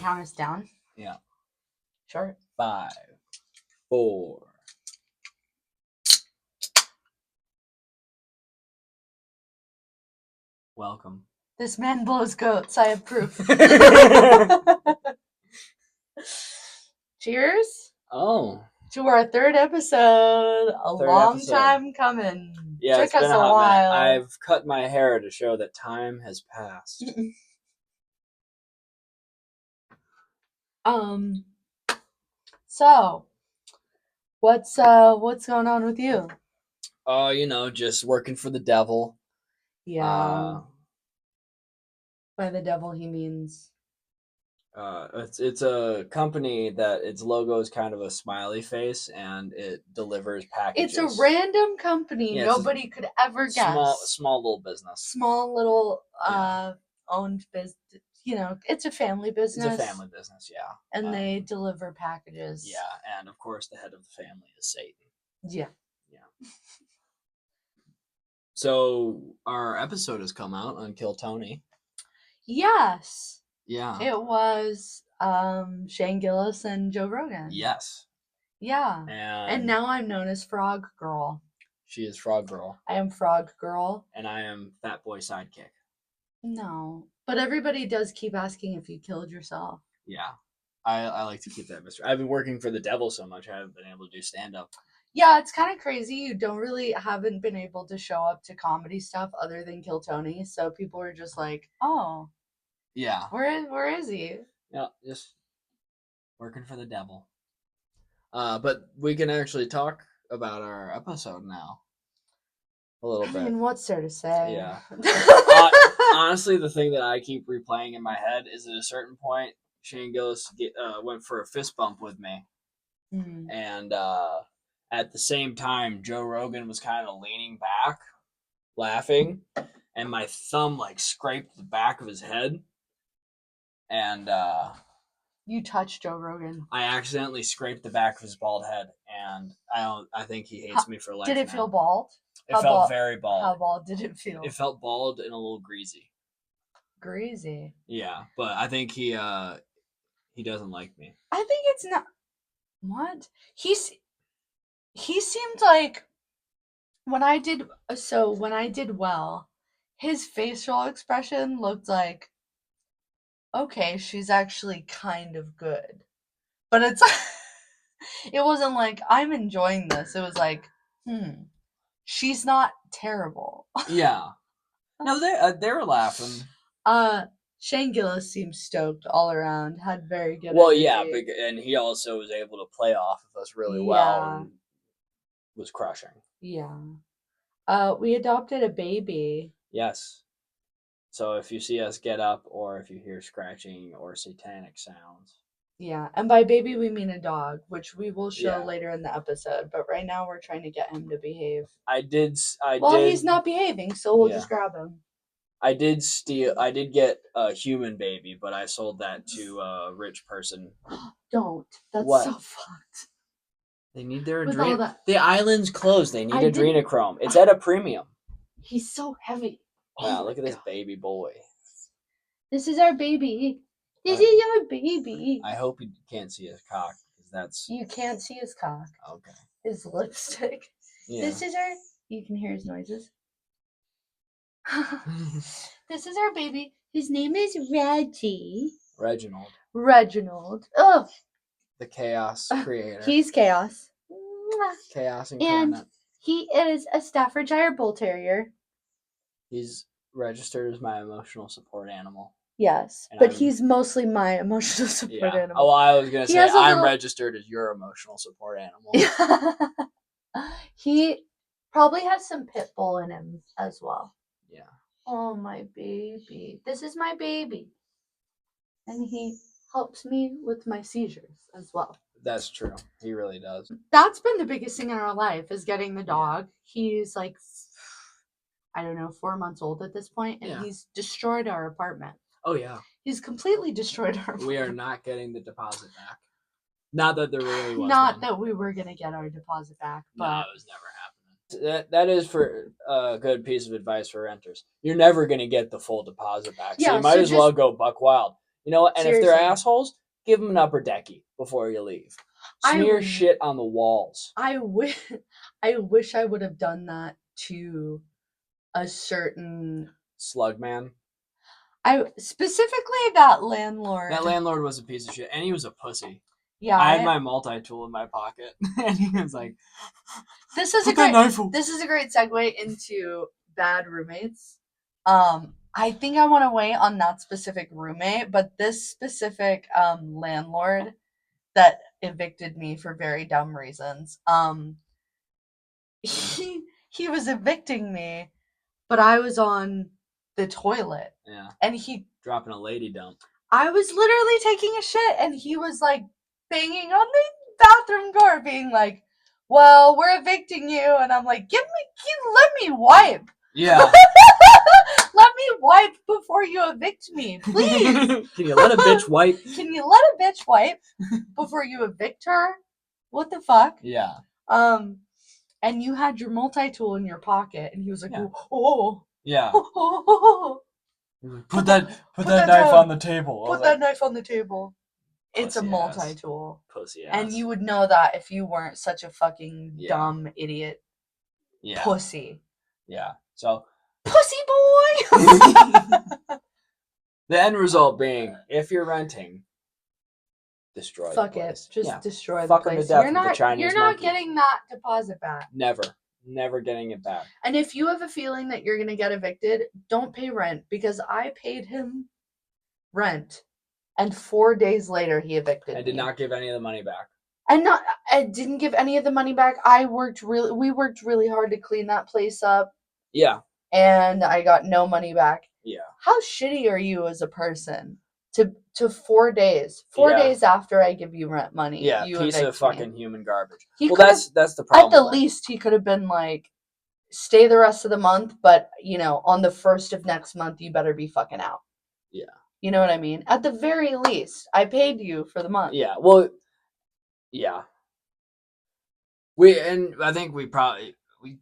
count us down? Yeah. Sure. 5, 4. Welcome. This man blows goats. I approve. Cheers. Oh. To our third episode. Long time coming. Yeah, Took it's been us a hot while. minute. I've cut my hair to show that time has passed. So, what's going on with you? Just working for the devil. Yeah. By the devil, he means. It's a company that its logo is kind of a smiley face, and it delivers packages. It's a random company. Yeah, nobody could ever guess. Small little business. Small little owned business. It's a family business. It's a family business, yeah. And they deliver packages. Yeah, and of course the head of the family is Satan. Yeah. Yeah. So our episode has come out on Kill Tony. Yes. Yeah. It was Shane Gillis and Joe Rogan. Yes. Yeah. And now I'm known as Frog Girl. She is Frog Girl. I am Frog Girl. And I am Fat Boy Sidekick. No. But everybody does keep asking if you killed yourself. Yeah. I like to keep that mystery. I've been working for the devil so much I haven't been able to do stand-up. Yeah, it's kind of crazy. You haven't been able to show up to comedy stuff other than Kill Tony. So people are just like, oh. Yeah. Where is he? Yeah, just working for the devil. But we can actually talk about our episode now. A little bit. I mean, what's there to say? Yeah. Honestly, the thing that I keep replaying in my head is at a certain point, Shane Gillis went for a fist bump with me. Mm-hmm. And at the same time, Joe Rogan was kind of leaning back, laughing, and my thumb scraped the back of his head. And you touched Joe Rogan. I accidentally scraped the back of his bald head, and I think he hates me for life. Did it feel bald? It felt very bald. How bald did it feel? It felt bald and a little greasy. Greasy. Yeah, but I think he doesn't like me. I think it's not. What? He seemed like when I did well, his facial expression looked like, okay, she's actually kind of good. But it wasn't like, I'm enjoying this. It was like, she's not terrible. Yeah. No, they were laughing. Shane Gillis seemed stoked all around, had very good Well, energy. yeah, and he also was able to play off of us really well and was crushing. Yeah. We adopted a baby. Yes. So if you see us get up or if you hear scratching or satanic sounds. Yeah, and by baby we mean a dog, which we will show later in the episode, but right now we're trying to get him to behave. He's not behaving, so we'll just grab him. I did get a human baby, but I sold that to a rich person. Don't. That's so fucked. They need their adrenochrome. The island's closed. They need adrenochrome. It's at a premium. He's so heavy. Wow, look at this baby boy. This is our baby. This is our baby. I hope you can't see his cock, because that's... You can't see his cock. Okay. His lipstick. Yeah. This is our... You can hear his noises. This is our baby. His name is Reggie. Reginald. Ugh. The chaos creator. He's chaos. Chaos incarnate. And he is a Staffordshire Bull Terrier. He's registered as my emotional support animal. Yes, but he's mostly my emotional support animal. Oh, I was going to say, I'm registered as your emotional support animal. He probably has some pit bull in him as well. Yeah. Oh, my baby. This is my baby. And he helps me with my seizures as well. That's true. He really does. That's been the biggest thing in our life, is getting the dog. He's 4 months old at this point, and he's destroyed our apartment. Oh, yeah. He's completely destroyed our apartment. We are not getting the deposit back. Not that there really was Not that we were going to get our deposit back, but... No, it was never happening. That is for a good piece of advice for renters. You're never going to get the full deposit back, so you might as well go buck wild. You know what? And if they're Seriously. assholes, give them an upper decky before you leave. I Smear w- shit on the walls. I Smear w- shit on the walls. I wish I wish I would have done that to a certain Slugman. I specifically that landlord. That landlord was a piece of shit, and he was a pussy. Yeah, I had my multi-tool in my pocket, and he was like, this is "Put that knife away." this is a great segue into bad roommates. I think I want to wait on that specific roommate, but this specific landlord that evicted me for very dumb reasons. He was evicting me, but I was on the toilet. Yeah. And he dropping a lady dump. I was literally taking a shit and he was like banging on the bathroom door being like, "Well, we're evicting you." And I'm like, let me wipe." Yeah. Let me wipe before you evict me, please. Can you let a bitch wipe? Can you let a bitch wipe before you evict her? What the fuck? Yeah. And you had your multi-tool in your pocket, and he was like, Yeah. "Oh, Yeah. oh, Put that that knife down. on the table. Put that knife on the table." It's a Pussy ass. multi-tool. Pussy ass. And you would know that if you weren't such a fucking Yeah. dumb idiot Yeah. pussy. Yeah. So Pussy boy. the end result being, if you're renting, destroy Fuck the place. it. Just Yeah. destroy the Fuck 'em to place. death with the Chinese You're not monkey. getting that deposit back. Never getting it back. And if you have a feeling that you're gonna get evicted, don't pay rent, because I paid him rent, and 4 days later he evicted me. I did not give any of the money back. And I didn't give any of the money back. We worked really hard to clean that place up. Yeah. And I got no money back. Yeah. How shitty are you as a person to 4 days? 4 Yeah. days after I give you rent money, Yeah, you piece of evict me. fucking human garbage. He Well, could've- that's the problem. At the with it. least, he could have been like, "Stay the rest of the month, but on the 1st of next month, you better be fucking out." Yeah. You know what I mean? At the very least, I paid you for the month. Yeah. Well. Yeah. I think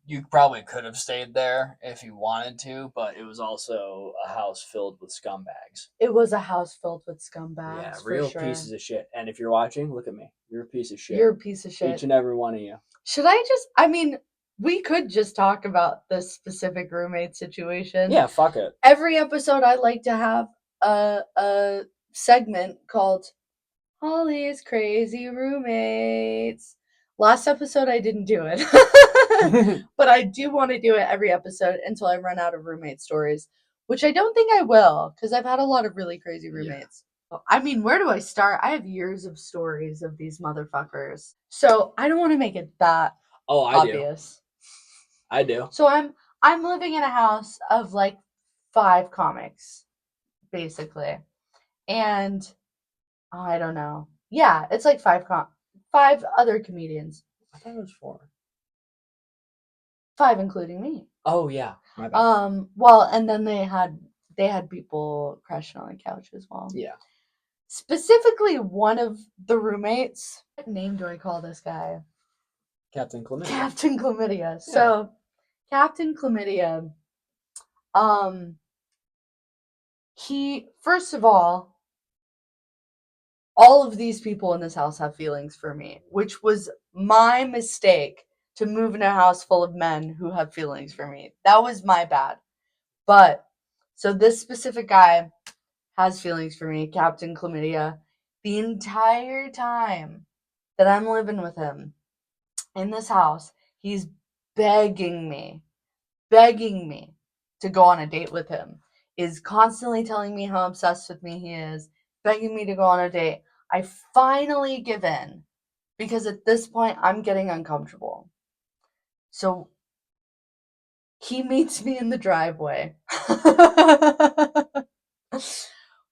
you probably could have stayed there if you wanted to, but it was also a house filled with scumbags. It was a house filled with scumbags. Yeah, for real sure. pieces of shit. And if you're watching, look at me. You're a piece of shit. You're a piece of shit. Each and every one of you. Should I just? I mean, we could just talk about this specific roommate situation. Yeah, fuck it. Every episode, I like to have a segment called Holly's Crazy Roommates. Last episode, I didn't do it. But I do want to do it every episode until I run out of roommate stories, which I don't think I will, because I've had a lot of really crazy roommates. Yeah. I mean, where do I start? I have years of stories of these motherfuckers. So I don't want to make it that obvious. I do. So I'm living in a house of like 5 comics, basically. And I don't know. Yeah, it's like 5 other comedians. I thought it was 4. 5 including me. Oh yeah. My bad. Well, and then they had people crashing on the couch as well. Yeah. Specifically, one of the roommates. What name do I call this guy? Captain Chlamydia. Captain Chlamydia. Yeah. So, Captain Chlamydia. He, first of all of these people in this house have feelings for me, which was my mistake to move in a house full of men who have feelings for me. That was my bad. But, so this specific guy has feelings for me, Captain Chlamydia, the entire time that I'm living with him in this house. He's begging me to go on a date with him, is constantly telling me how obsessed with me he is, begging me to go on a date. I finally give in, because at this point I'm getting uncomfortable. So he meets me in the driveway.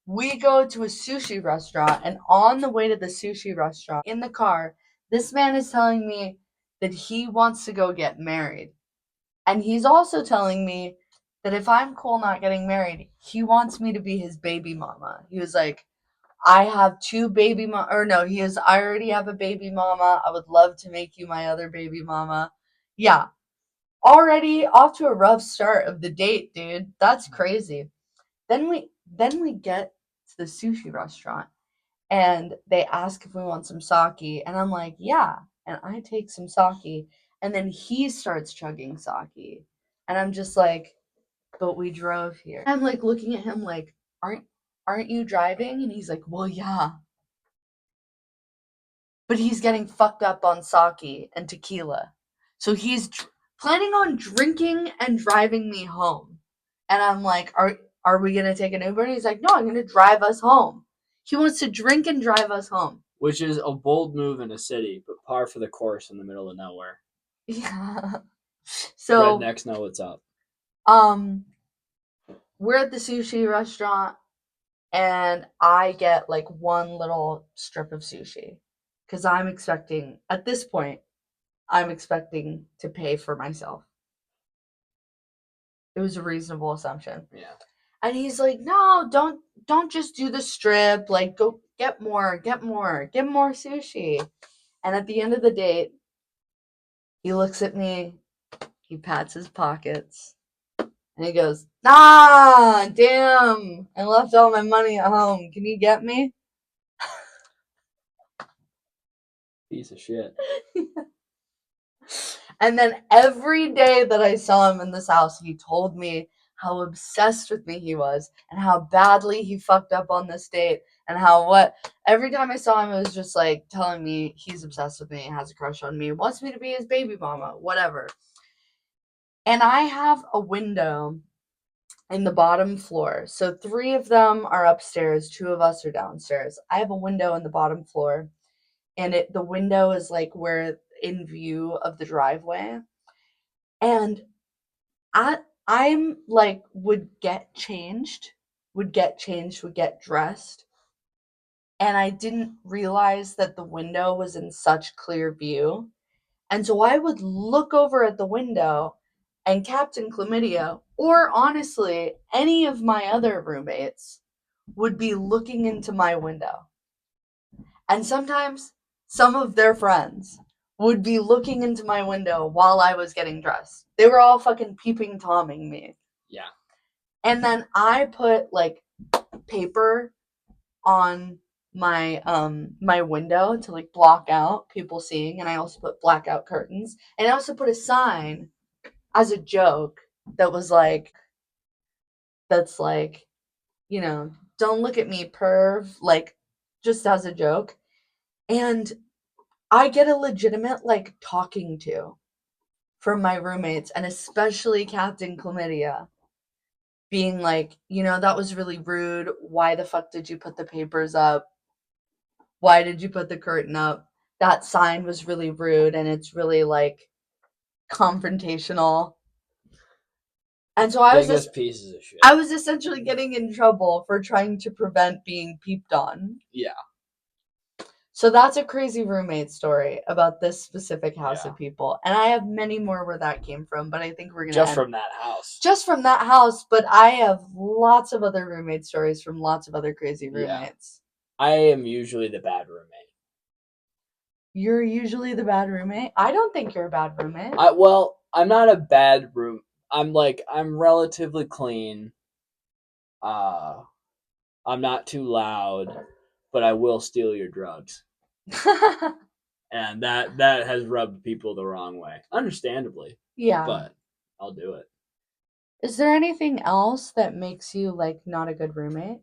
We go to a sushi restaurant, and on the way to the sushi restaurant, in the car, this man is telling me that he wants to go get married. And he's also telling me that if I'm cool not getting married, he wants me to be his baby mama. He was like, I have 2 baby mama, or no, I already have a baby mama. I would love to make you my other baby mama. Yeah. Already off to a rough start of the date, dude. That's crazy. Then we get to the sushi restaurant, and they ask if we want some sake, and I'm like, yeah, and I take some sake, and then he starts chugging sake, and I'm just like, but we drove here. I'm like looking at him like, aren't you driving? And he's like, well, yeah, but he's getting fucked up on sake and tequila, so he's planning on drinking and driving me home, and I'm like, are we gonna take an Uber? And he's like, no, I'm gonna drive us home. He wants to drink and drive us home. Which is a bold move in a city, but par for the course in the middle of nowhere. Yeah. So Rednecks know what's up. um we're at the sushi restaurant, and I get like one little strip of sushi because I'm expecting, at this point, I'm expecting to pay for myself. It was a reasonable assumption. Yeah. And he's like, no, don't just do the strip. Like, go get more, get more sushi. And at the end of the date, he looks at me, he pats his pockets, and he goes, nah, damn, I left all my money at home. Can you get me? Piece of shit. And then every day that I saw him in this house, he told me how obsessed with me he was and how badly he fucked up on this date and how what. Every time I saw him, it was just like telling me he's obsessed with me, has a crush on me, wants me to be his baby mama, whatever. And I have a window in the bottom floor. So 3 of them are upstairs, 2 of us are downstairs. I have a window in the bottom floor, and the window is like where in view of the driveway. And I'm like would get changed, would get dressed, and I didn't realize that the window was in such clear view. And so I would look over at the window, and Captain Chlamydia, or honestly, any of my other roommates, would be looking into my window. And sometimes some of their friends would be looking into my window while I was getting dressed. They were all fucking peeping Tomming me. Yeah. And then I put like paper on my window to like block out people seeing, and I also put blackout curtains, and I also put a sign as a joke that was like, that's like, don't look at me, perv, like, just as a joke. And I get a legitimate like talking to from my roommates, and especially Captain Chlamydia, being like, that was really rude. Why the fuck did you put the papers up? Why did you put the curtain up? That sign was really rude, and it's really like confrontational. And so Biggest pieces of shit. I was essentially getting in trouble for trying to prevent being peeped on. Yeah. So that's a crazy roommate story about this specific house Yeah. of people. And I have many more where that came from, but I think we're going to Just from that house. Just from that house, but I have lots of other roommate stories from lots of other crazy roommates. Yeah. I am usually the bad roommate. You're usually the bad roommate? I don't think you're a bad roommate. I'm not a bad room. I'm relatively clean. I'm not too loud, but I will steal your drugs. And that has rubbed people the wrong way. Understandably. Yeah. But I'll do it. Is there anything else that makes you like not a good roommate?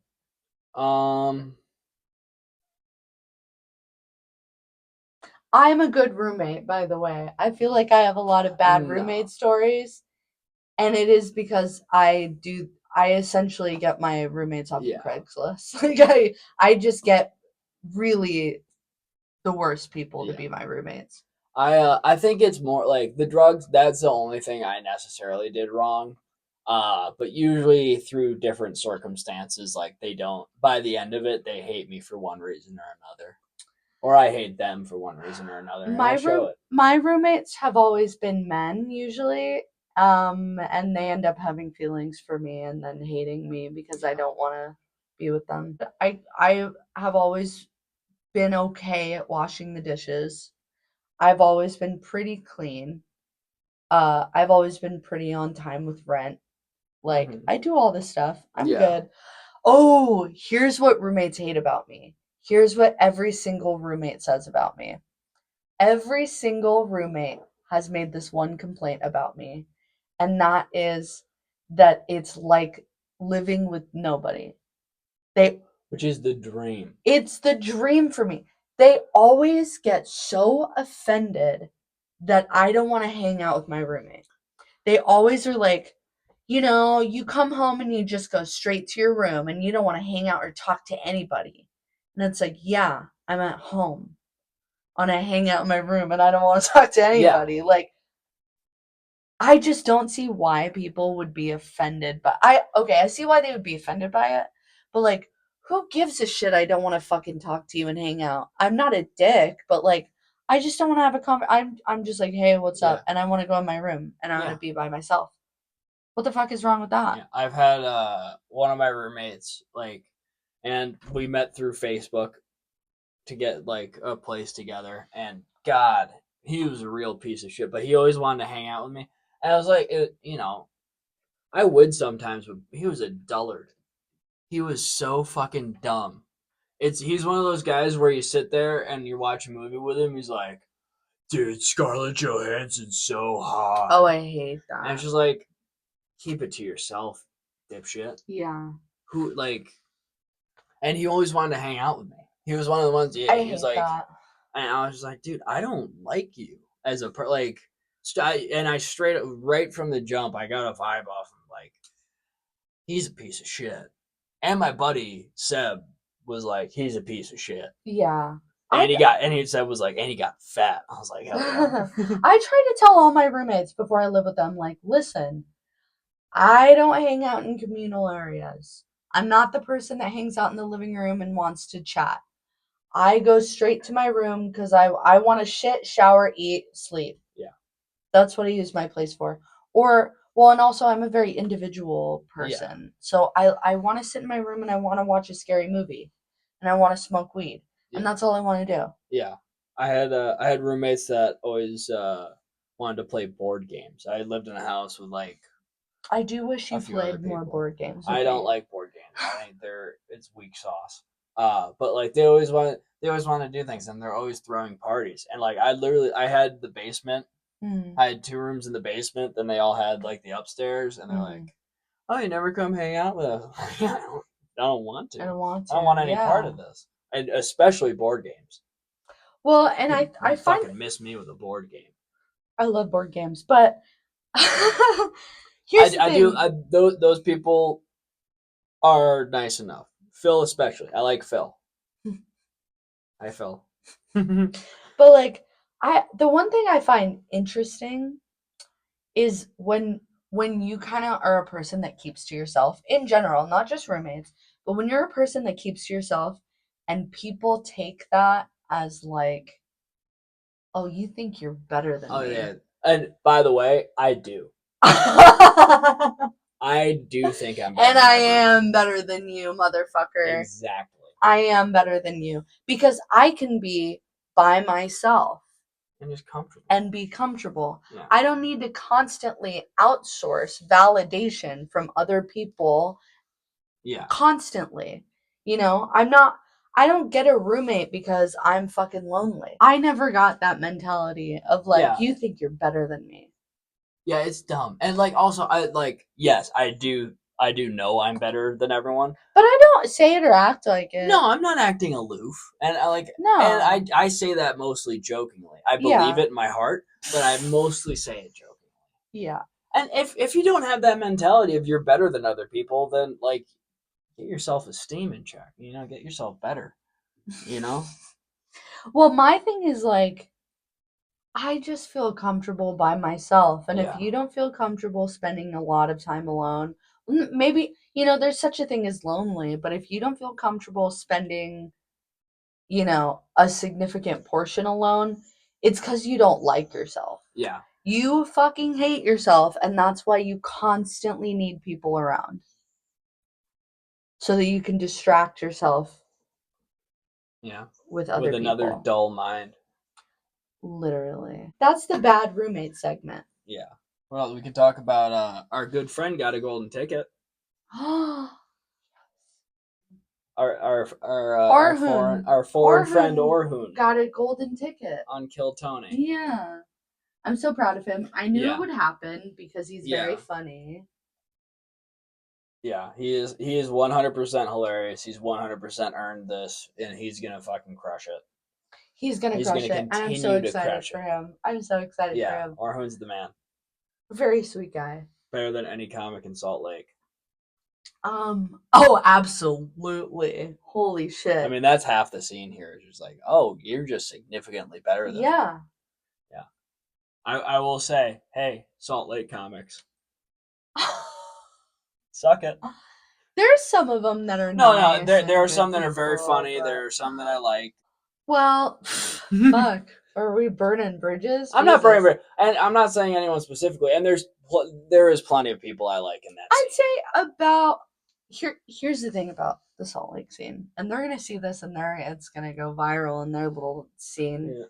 I'm a good roommate, by the way. I feel like I have a lot of bad roommate stories, and it is because I essentially get my roommates off of Craigslist. Like I just get really the worst people to be my roommates. I think it's more like the drugs. That's the only thing I necessarily did wrong. But usually through different circumstances, like they don't. By the end of it, they hate me for one reason or another, or I hate them for one reason or another. And I'll show it. My roommates have always been men, usually, and they end up having feelings for me and then hating me because I don't want to be with them. I have always been okay at washing the dishes. I've always been pretty clean. I've always been pretty on time with rent. Like I do all this stuff. I'm good. Oh, here's what roommates hate about me. Here's what every single roommate says about me. Every single roommate has made this one complaint about me, and that is that it's like living with nobody. They Which is the dream. It's the dream for me. They always get so offended that I don't want to hang out with my roommate. They always are like, you come home and you just go straight to your room and you don't want to hang out or talk to anybody. And it's like, yeah, I'm at home and I hang out in my room and I don't want to talk to Yeah. anybody. Like, I just don't see why people would be offended. But I see why they would be offended by it. But like, who gives a shit? I don't want to fucking talk to you and hang out. I'm not a dick, but like, I just don't want to have a I'm just like, hey, what's Yeah. up? And I want to go in my room and I want Yeah. to be by myself. What the fuck is wrong with that? Yeah. I've had one of my roommates and we met through Facebook to get like a place together. And God, he was a real piece of shit, but he always wanted to hang out with me. And I was like, I would sometimes, but he was a dullard. He was so fucking dumb. He's one of those guys where you sit there and you watch a movie with him. He's like, dude, Scarlett Johansson's so hot. Oh, I hate And it's that. just like, keep it to yourself, dipshit. Yeah. Who like? And he always wanted to hang out with me. He was one of the ones. Yeah, I he was hate like, that. and I was just like, dude, I don't like you as a like. And I straight up right from the jump, I got a vibe off him. Like, he's a piece of shit. And my buddy Seb was like, he's a piece of shit. Yeah. And he said was like, and he got fat. I was like, hell yeah. I try to tell all my roommates before I live with them, like, listen, I don't hang out in communal areas. I'm not the person that hangs out in the living room and wants to chat. I go straight to my room because I want to shit, shower, eat, sleep. Yeah. That's what I use my place for. Or, well, and also I'm a very individual Yeah. person. So I want to sit in my room and I want to watch a scary movie and I want to smoke weed. And Yeah. that's all I want to do. Yeah. I had roommates that always wanted to play board games. I lived in a house with like I do wish a you few other played more people. board games with I don't me. like board games. I think it's weak sauce. But like they always want to do things, and they're always throwing parties. And like I had the basement. Mm, I had two rooms in the basement. Then they all had like the upstairs, and they're mm. like, "Oh, you never come hang out with us?" I don't want to. I don't want I don't want to. any part Yeah. of this, and especially board games. Well, and I You'd find fucking miss me with a board game. I love board games, but here's the I do. thing. Those people are nice enough. Phil especially. I like Phil. Hi Phil. But like the one thing I find interesting is when you kind of are a person that keeps to yourself in general, not just roommates, but when you're a person that keeps to yourself and people take that as like, oh, you think you're better than Oh me. yeah. And by the way, I do. And I do think I'm better than I everyone. am better than you, motherfucker. Exactly. I am better than you because I can be by myself And just comfortable. and be comfortable. Yeah. I don't need to constantly outsource validation from other people Yeah. constantly. I don't get a roommate because I'm fucking lonely. I never got that mentality of like, Yeah. you think you're better than me. Yeah, it's dumb. And like also I like yes, I do know I'm better than everyone. But I don't say it or act like it. No, I'm not acting aloof. And No. I say that mostly jokingly. I believe Yeah. it in my heart, but I mostly say it jokingly. Yeah. And if you don't have that mentality of you're better than other people, then like get your self esteem in check. Get yourself better. You know? Well, my thing is like, I just feel comfortable by myself. And if Yeah. you don't feel comfortable spending a lot of time alone, maybe, there's such a thing as lonely, but if you don't feel comfortable spending, a significant portion alone, it's because you don't like yourself. Yeah. You fucking hate yourself, and that's why you constantly need people around so that you can distract yourself Yeah. with other With another people. dull mind. Literally. That's the bad roommate segment. Yeah. Well, we can talk about our good friend got a golden ticket. Orhun. our foreign friend Orhun Orhun got a golden ticket. on Kill Tony. Yeah. I'm so proud of him. I knew it would happen because he's very funny. Yeah, he is 100% hilarious. He's 100% earned this, and he's gonna fucking crush it. He's gonna crush it, and I'm so excited for him. I'm so excited for him. Orhun's the man. Very sweet guy. Better than any comic in Salt Lake. Oh, absolutely. Holy shit. I mean, that's half the scene here. It's just like, oh, you're just significantly better than me. Yeah. I will say, hey, Salt Lake comics. Suck it. There's some of them that are no. There are some that are very funny. There are some that I like. Well, fuck. Are we burning bridges? I'm not burning bridges, and I'm not saying anyone specifically. And there is plenty of people I like in that. I'd say about here's the thing about the Salt Lake scene, and they're gonna see this, and it's gonna go viral in their little scene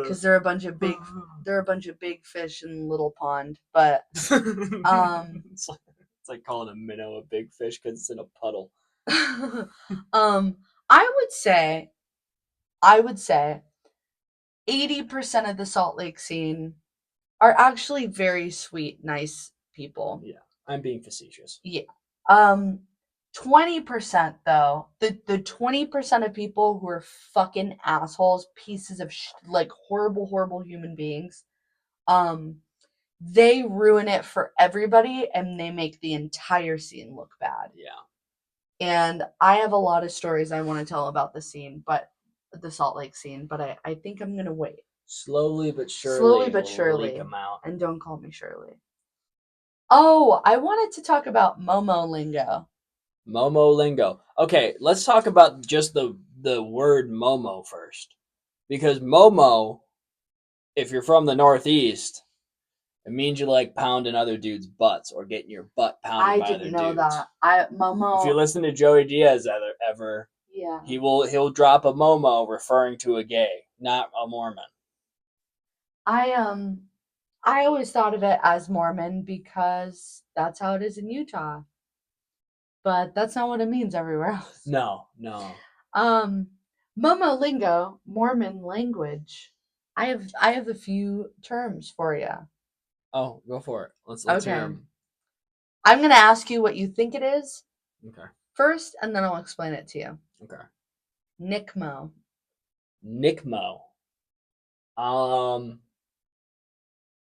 because they're a bunch of big fish in a little pond. But it's like calling a minnow a big fish because it's in a puddle. I would say 80% of the Salt Lake scene are actually very sweet, nice people. Yeah, I'm being facetious. Yeah. 20% though, the 20% of people who are fucking assholes, pieces of like horrible human beings, they ruin it for everybody and they make the entire scene look bad. Yeah. And I have a lot of stories I want to tell about the scene, but the Salt Lake scene, but I think I'm gonna wait. Slowly but surely. Leak them out. And don't call me Shirley. Oh, I wanted to talk about Momo lingo. Momo lingo. Okay, let's talk about just the word Momo first. Because Momo, if you're from the Northeast, it means you like pounding other dudes' butts or getting your butt pounded by other dudes. I didn't know that. Momo. If you listen to Joey Diaz ever, yeah, he'll drop a Momo referring to a gay, not a Mormon. I always thought of it as Mormon because that's how it is in Utah. But that's not what it means everywhere else. No. Momo lingo, Mormon language. I have a few terms for you. Oh, go for it. Let's hear them. I'm gonna ask you what you think it is. Okay. First, and then I'll explain it to you. Okay. Nickmo.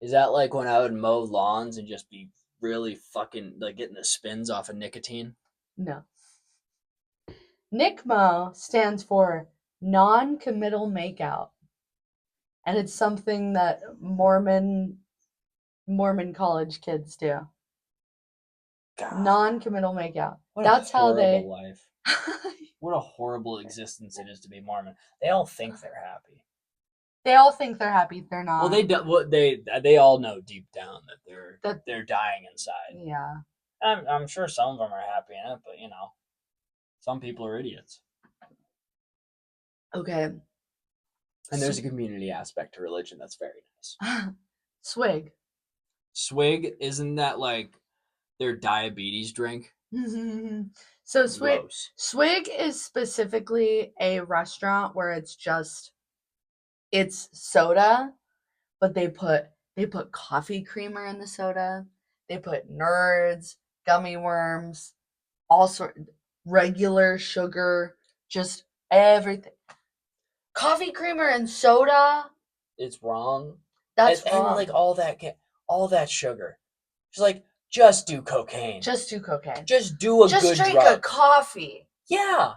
Is that like when I would mow lawns and just be really fucking like getting the spins off of nicotine? No. Nickmo stands for non-committal makeout. And it's something that Mormon college kids do. God. Non-committal makeout. That's how they life. What a horrible existence it is to be Mormon. They all think they're happy. They all think they're happy. They're not. Well, they all know deep down that they're dying inside. Yeah. I'm sure some of them are happy in it, but some people are idiots. Okay. And there's a community aspect to religion that's very nice. Swig. Swig, isn't that like their diabetes drink? So Swig is specifically a restaurant where it's soda, but they put coffee creamer in the soda. They put nerds, gummy worms, all sort regular sugar, just everything. Coffee creamer and soda. It's wrong. That's wrong. And like all that sugar. It's like just do cocaine. Just do cocaine. Just do a good drug. Just drink a coffee. Yeah.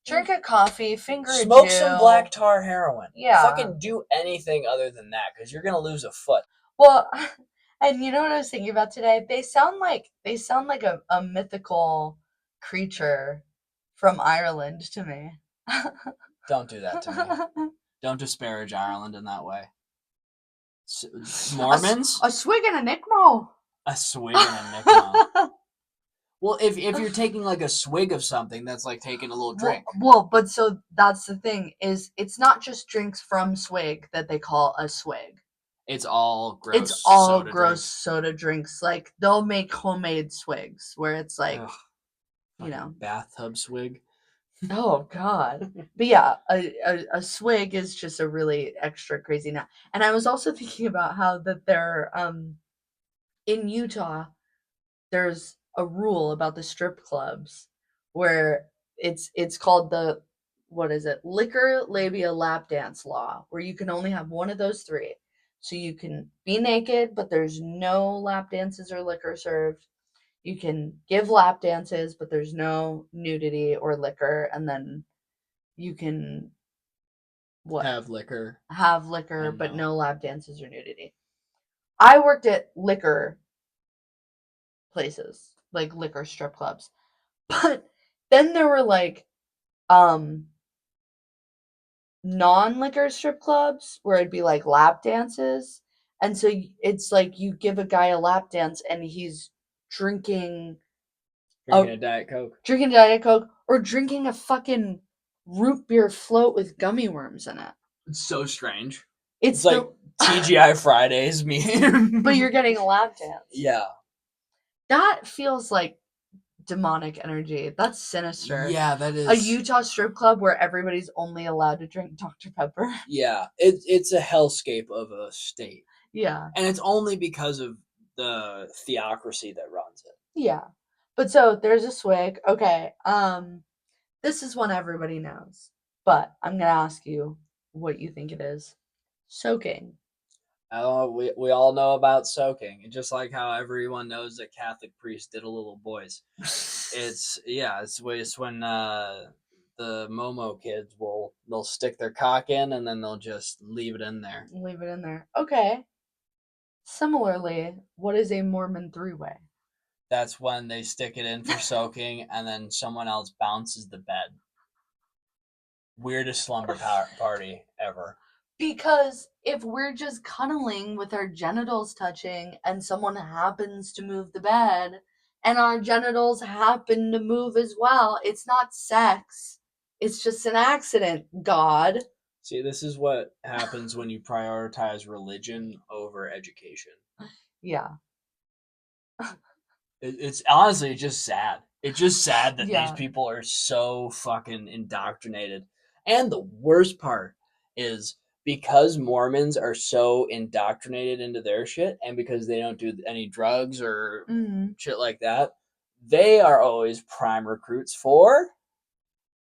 Drink a coffee, smoke some black tar heroin. Yeah. Fucking do anything other than that because you're gonna lose a foot. Well, and you know what I was thinking about today? They sound like a mythical creature from Ireland to me. Don't do that to me. Don't disparage Ireland in that way. Mormons? A swig and a Nickmo. A swig and a Nickmo. Well, if you're taking like a swig of something, that's like taking a little drink. Well, but so that's the thing is it's not just drinks from Swig that they call a swig. It's all gross. Soda drinks. Like they'll make homemade swigs where it's like, bathtub swig. Oh God. But yeah, a swig is just a really extra crazy now. And I was also thinking about how that they're in Utah there's a rule about the strip clubs where it's called the what is it? Liquor labia lap dance law, where you can only have one of those three. So you can be naked, but there's no lap dances or liquor served. You can give lap dances, but there's no nudity or liquor, and then you can what Have liquor have liquor, and but no. no lap dances or nudity. I worked at liquor places, like liquor strip clubs. But then there were like um non-liquor strip clubs where it'd be like lap dances. And so it's like you give a guy a lap dance and he's drinking a Drinking a Diet Coke. drinking Diet Coke or drinking a fucking root beer float with gummy worms in it. It's so strange. It's It's like the TGI Fridays me. but you're getting a lap dance. Yeah. That feels like demonic energy. That's sinister. Yeah, that A is. Utah strip club where everybody's only allowed to drink Dr. Pepper. Yeah, it's a hellscape of a state, Yeah. and it's only because of the theocracy that runs it. Yeah. But so there's a swig. Okay. This is one everybody knows. But I'm gonna ask you what you think it is. Soaking. I don't know, we all know about soaking, and just like how everyone knows that Catholic priests diddle little boys. It's yeah, it's when the Momo kids they'll stick their cock in and then they'll just leave it in there. Leave it in there. Okay. Similarly, what is a Mormon three-way? That's when they stick it in for soaking and then someone else bounces the bed. Weirdest slumber party ever. Because if we're just cuddling with our genitals touching and someone happens to move the bed and our genitals happen to move as well, it's not sex. It's just an accident, God. See, this is what happens when you prioritize religion over education. Yeah. It's honestly just sad. It's just sad that these Yeah. people are so fucking indoctrinated. And the worst part is because Mormons are so indoctrinated into their shit and because they don't do any drugs or Mm-hmm. shit like that, they are always prime recruits for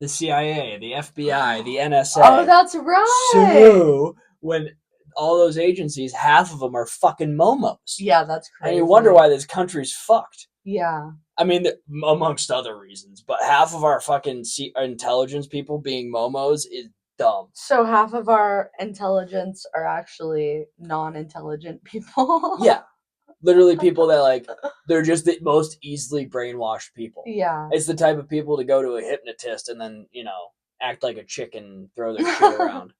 the CIA, the FBI, the Oh, NSA. that's right. So when all those agencies, half of them are fucking momos. Yeah, that's And you wonder crazy. why this country's fucked. Yeah. I mean, amongst other reasons, but half of our fucking intelligence people being momos is dumb. So half of our intelligence are actually non-intelligent Yeah, people. literally people that they're just the most easily brainwashed people. Yeah. It's the type of people to go to a hypnotist and then act like a chicken, throw their shit around.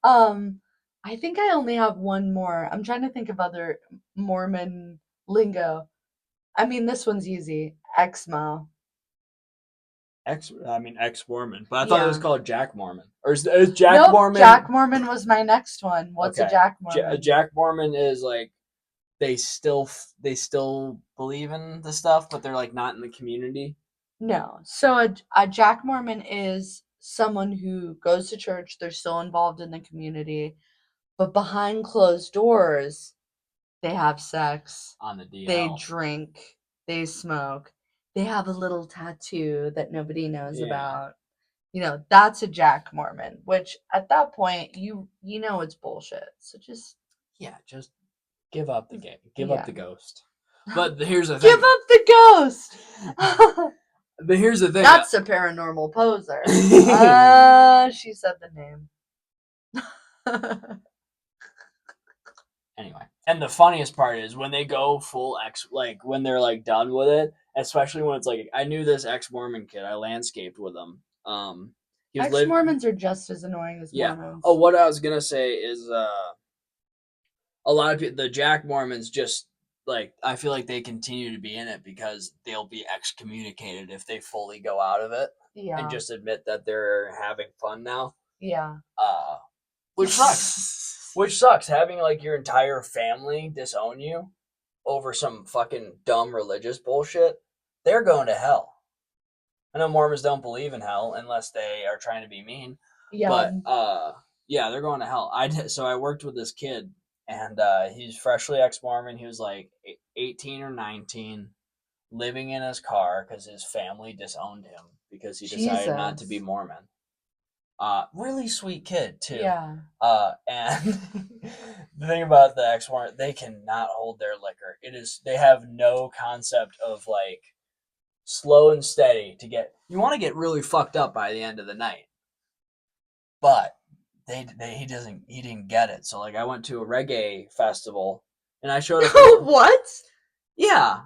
um, I think I only have one more. I'm trying to think of other Mormon lingo. I mean, this one's easy. Exmo. Ex Mormon, but I thought it was Yeah. called Jack Mormon, or is Jack Nope. Mormon? Jack Mormon was my next one. What's a Okay, Jack Mormon? Jack Mormon is like they still believe in the stuff, but they're like not in the community. No. So a Jack Mormon is someone who goes to church, they're still involved in the community, but behind closed doors, they have sex, On the they DL. drink, they smoke, they have a little tattoo that nobody knows Yeah, about. That's a Jack Mormon, which at that point you know it's bullshit. So just yeah. Just give up the game. Give up yeah. the ghost. But here's the Give thing. up the ghost. But here's the thing. That's a paranormal poser. She said the name. Anyway, and the funniest part is when they go full X, like when they're like done with it, especially when it's like I knew this ex Mormon kid. I landscaped with him. He was Ex live. Mormons are just as annoying as Yeah. Mormons. Oh, what I was gonna say is a lot of people, the Jack Mormons, just like I feel like they continue to be in it because they'll be excommunicated if they fully go out of it and Yeah. just admit that they're having fun now. Yeah. Uh, which sucks. Which sucks having like your entire family disown you over some fucking dumb religious bullshit. They're going to hell. I know Mormons don't believe in hell unless they are trying to be mean, Yeah. but yeah, they're going to hell. So I worked with this kid, and he's freshly ex-Mormon. He was like 18 or 19, living in his car because his family disowned him because he decided not to be Jesus. Mormon. Really sweet kid too. Yeah. And the thing about the ex Mormon, they cannot hold their liquor. They have no concept of like slow and steady to get. You want to get really fucked up by the end of the night, but he didn't get it. So like I went to a reggae festival and I showed up in What? yeah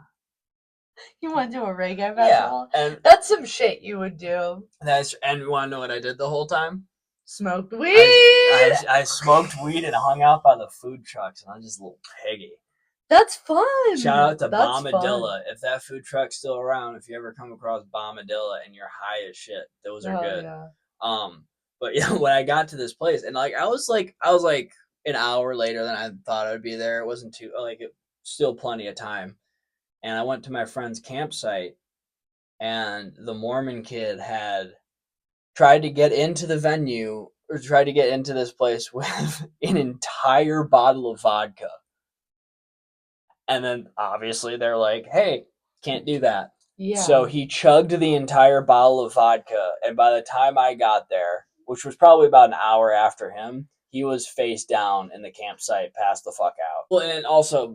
You went to a reggae yeah festival? and That's some shit you would do. you want to know what I did the whole time? Smoked I, weed. I smoked weed and hung out by the food trucks, and I was just a little piggy. That's Shout fun. out to That's fun. Bombadilla. If that food truck's still around, if you ever come across Bombadilla and you're high as shit, those are Oh good. yeah. Um, but yeah, when I got to this place, and I was like an hour later than I thought I would be there. It wasn't too like it, still plenty of time. And I went to my friend's campsite, and the Mormon kid had tried to get into the venue or tried to get into this place with an entire bottle of vodka. And then obviously they're like, hey, can't do that. So Yeah. he chugged the entire bottle of vodka. And by the time I got there, which was probably about an hour after him, he was face down in the campsite, passed the fuck out. Well, and also,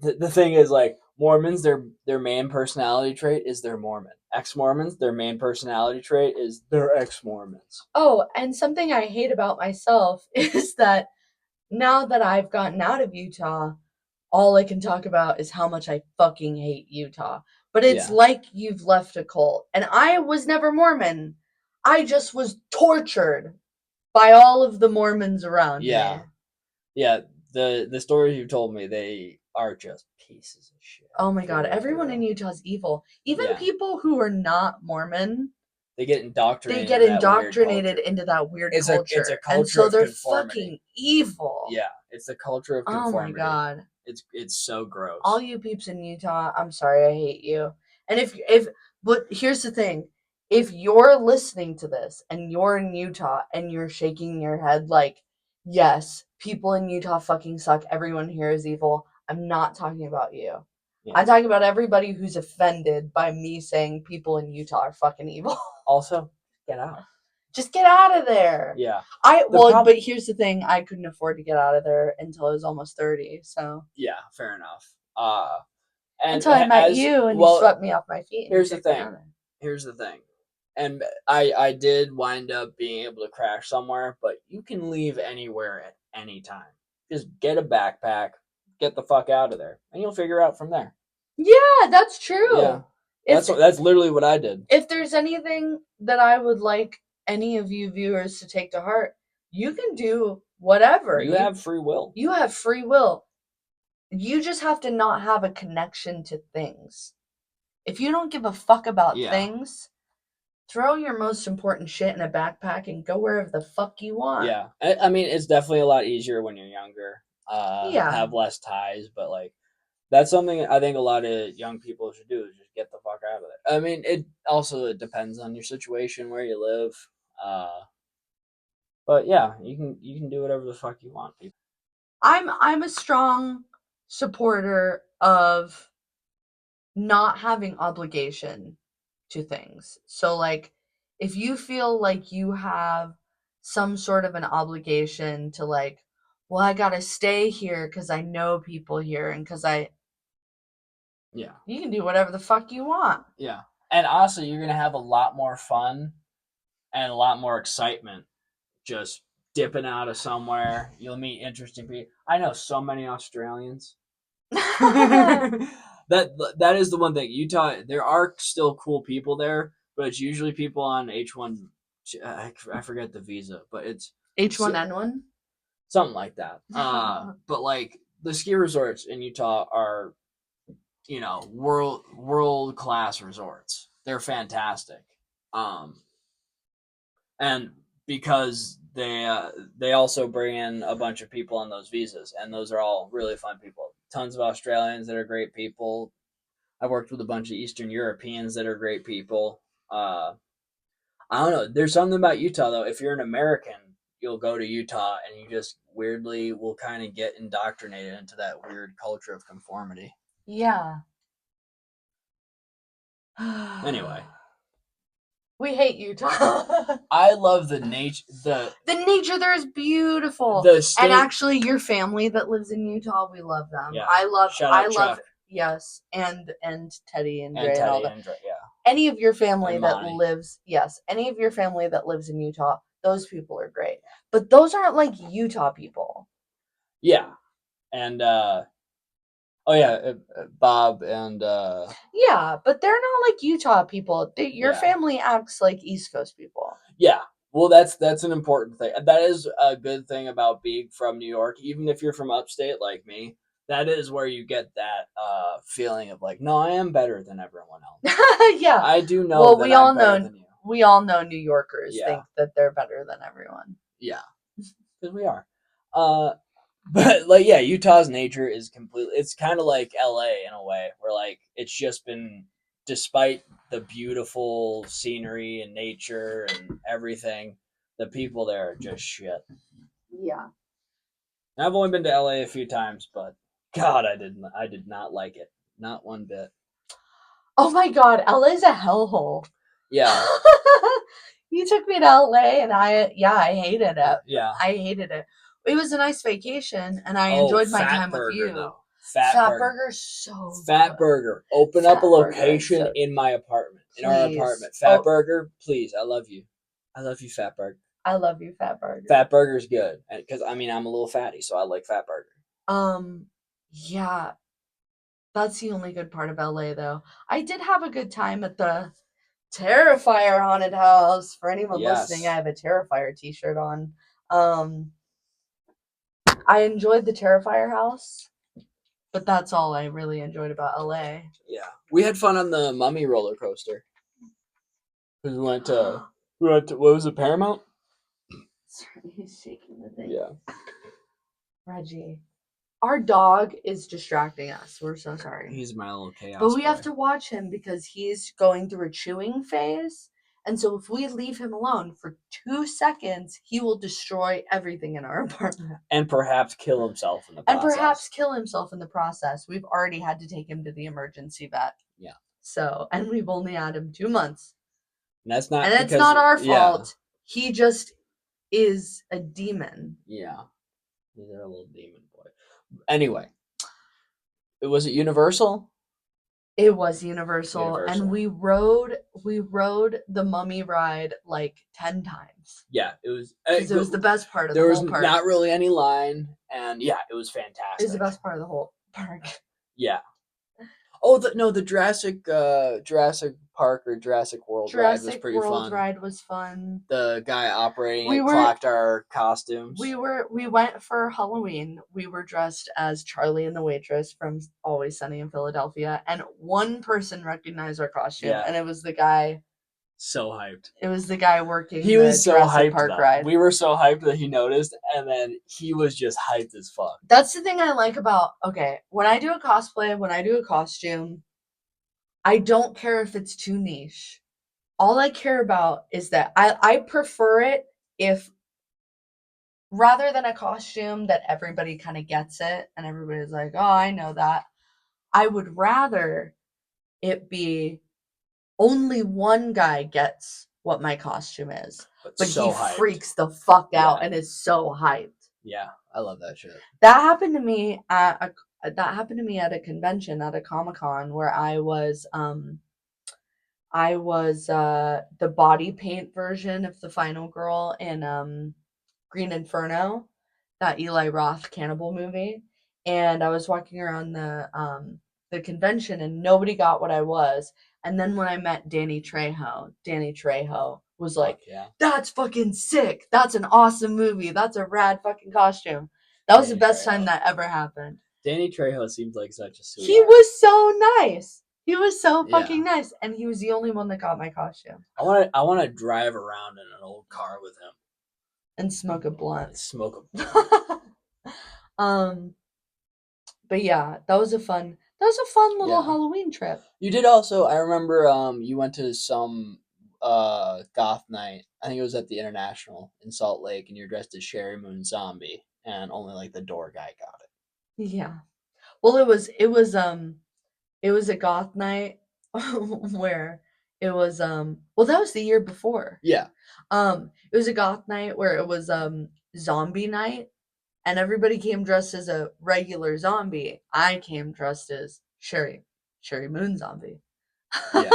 the thing is, like, Mormons, their main personality trait is they're Mormon. Ex Mormons, their main personality trait is they're ex Mormons. Oh, and something I hate about myself is that now that I've gotten out of Utah, all I can talk about is how much I fucking hate Utah. But it's Yeah. like you've left a cult. And I was never Mormon. I just was tortured by all of the Mormons around me. Yeah. Yeah. The stories you told me, they are just pieces of shit. Oh my god, Through and everyone in through. Utah is evil. Even Yeah. people who are not Mormon, They get they indoctrinated get into that weird indoctrinated culture. into that weird It's a culture. And culture so of they're conformity. fucking evil. Yeah, it's the culture of Oh my conformity. god. It's so All gross. you peeps in Utah, I'm sorry, I hate you. And if but here's the thing. If you're listening to this and you're in Utah and you're shaking your head like, yes, people in Utah fucking suck, everyone here is evil, I'm not talking about you. Yeah. I'm talking about everybody who's offended by me saying people in Utah are fucking evil. Also, get out. Just get out of there. Yeah. But here's the thing, I couldn't afford to get out of there until I was almost 30, so Yeah, fair enough. And until I met as you and you well, swept me off my feet and you here's the kicked me out thing. of there. Here's the thing. And I did wind up being able to crash somewhere, but you can leave anywhere at any time. Just get a backpack, get the fuck out of there, and you'll figure out from there. Yeah, that's Yeah, true. If that's literally what I did. if there's anything that I would like any of you viewers to take to heart, you can do whatever. You have free will. You have free will. You just have to not have a connection to things. If you don't give a fuck about Yeah, things, throw your most important shit in a backpack and go wherever the fuck you want. yeah. I mean, it's definitely a lot easier when you're younger. Yeah. Have less ties, but like that's something I think a lot of young people should do is just get the fuck out of there. I mean, it also depends on your situation, where you live. Uh, but yeah, you can do whatever the fuck you want, people. I'm a strong supporter of not having obligation to things. So like if you feel like you have some sort of an obligation to like, well, I got to stay here cuz I know people here and cuz I Yeah, you can do whatever the fuck you want. yeah. And honestly, you're gonna have a lot more fun and a lot more excitement just dipping out of somewhere. You'll meet interesting people. I know so many Australians. That is the one thing. Utah, there are still cool people there, but it's usually people on H1. I forget the visa, but it's H1N1? something like that. But like the ski resorts in Utah are, world class resorts. They're fantastic. Um, and because they also bring in a bunch of people on those visas, and those are all really fun people. Tons of Australians that are great people. I worked with a bunch of Eastern Europeans that are great people. I don't know. There's something about Utah though. If you're an American, you'll go to Utah and you just weirdly will kind of get indoctrinated into that weird culture of conformity. Yeah. Anyway, We hate Utah. I love the nature. The nature there is beautiful. The state. And actually your family that lives in Utah, we love them. Yeah. I out love Chuck. Yes, and Teddy and Dre And and all Teddy that. and Dre, yeah. Any of your family And that Monty. lives, yes, any of your family that lives in Utah, those people are great. But those aren't like Utah people. Yeah. And oh yeah, Bob and Yeah, but they're not like Utah people. Your Yeah. family acts like East Coast people. yeah. Well, that's an important thing. That is a good thing about being from New York. Even if you're from upstate like me, that is where you get that feeling of like, no, I am better than everyone else. Yeah. I do know Well, that we I'm all better know than you. we all know New Yorkers Yeah. think that they're better than everyone. Yeah, because we are. But like, yeah, Utah's nature is completely. It's kind of like LA in a way, where like it's just been, despite the beautiful scenery and nature and everything, the people there are just shit. Yeah. I've only been to LA a few times, but God, I did not like it, not one bit. Oh my God, LA's a hellhole. Yeah. You took me to LA and I hated it. Yeah. I hated it. It was a nice vacation and I enjoyed my time with you. Though. Fat Burger's so Fat good. Burger. Open Fat up a Burger, location so- in my apartment. In our Please. apartment. Fat Burger, please. I love you. I love you, Fat Burger. I love you, Fat Burger. Fat Burger's good. Because, I mean, I'm a little fatty, so I like Fat Burger. Yeah. That's the only good part of LA, though. I did have a good time at the Terrifier Haunted House. For anyone listening, I have a Terrifier t-shirt on. I enjoyed the Terrifier house, but that's all I really enjoyed about LA. Yeah. We had fun on the Mummy roller coaster. Because we went to, what was it, Paramount? Sorry, he's shaking the thing. Yeah. Reggie. Our dog is distracting us. We're so sorry. He's my little chaos But we boy. have to watch him because he's going through a chewing phase. And so if we leave him alone for 2 seconds, he will destroy everything in our apartment. And perhaps kill himself in the process. We've already had to take him to the emergency vet. Yeah. So, and we've only had him 2 months. And that's not it's not our fault. He just is a demon. Yeah. He's a little demon boy. Anyway. Was it Universal? It was Universal. And we rode the Mummy ride like 10 times. Yeah, it was. Because it was the best part of the whole park. There was not really any line, and yeah, it was fantastic. It was the best part of the whole park. Yeah. Oh, the Jurassic Park or Jurassic World ride was pretty fun. Jurassic World ride was fun. The guy operating it clocked our costumes. We went for Halloween. We were dressed as Charlie and the Waitress from Always Sunny in Philadelphia, and one person recognized our costume, and it was the guy. So hyped. It was the guy working. He was so Jurassic hyped. Park ride. We were so hyped that he noticed, and then he was just hyped as fuck. That's the thing I like about when I do a cosplay, when I do a costume, I don't care if it's too niche. All I care about is that I prefer it if rather than a costume that everybody kind of gets it and everybody's like, oh, I know that. I would rather it be only one guy gets what my costume is, but so he freaks the fuck out and is so hyped. Yeah, I love that shit. That happened to me at a convention at a Comic-Con where I was the body paint version of the final girl in Green Inferno, that Eli Roth cannibal movie, and I was walking around the convention and nobody got what I was. And then when I met Danny Trejo was like, that's fucking sick. That's an awesome movie. That's a rad fucking costume. That was the best time that ever happened. Danny Trejo seems like such a sweetheart. He was so nice. He was so fucking nice, and he was the only one that got my costume. I want to drive around in an old car with him and smoke a blunt. Blunt. But yeah, that was a fun little Halloween trip. You did also. I remember you went to some goth night. I think it was at the International in Salt Lake, and you're dressed as Sherry Moon Zombie, and only like the door guy got it. Yeah. Well, it was a goth night where it was well, that was the year before. Yeah, It was a goth night where it was zombie night, and everybody came dressed as a regular zombie. I came dressed as Sherry Moon Zombie. yeah.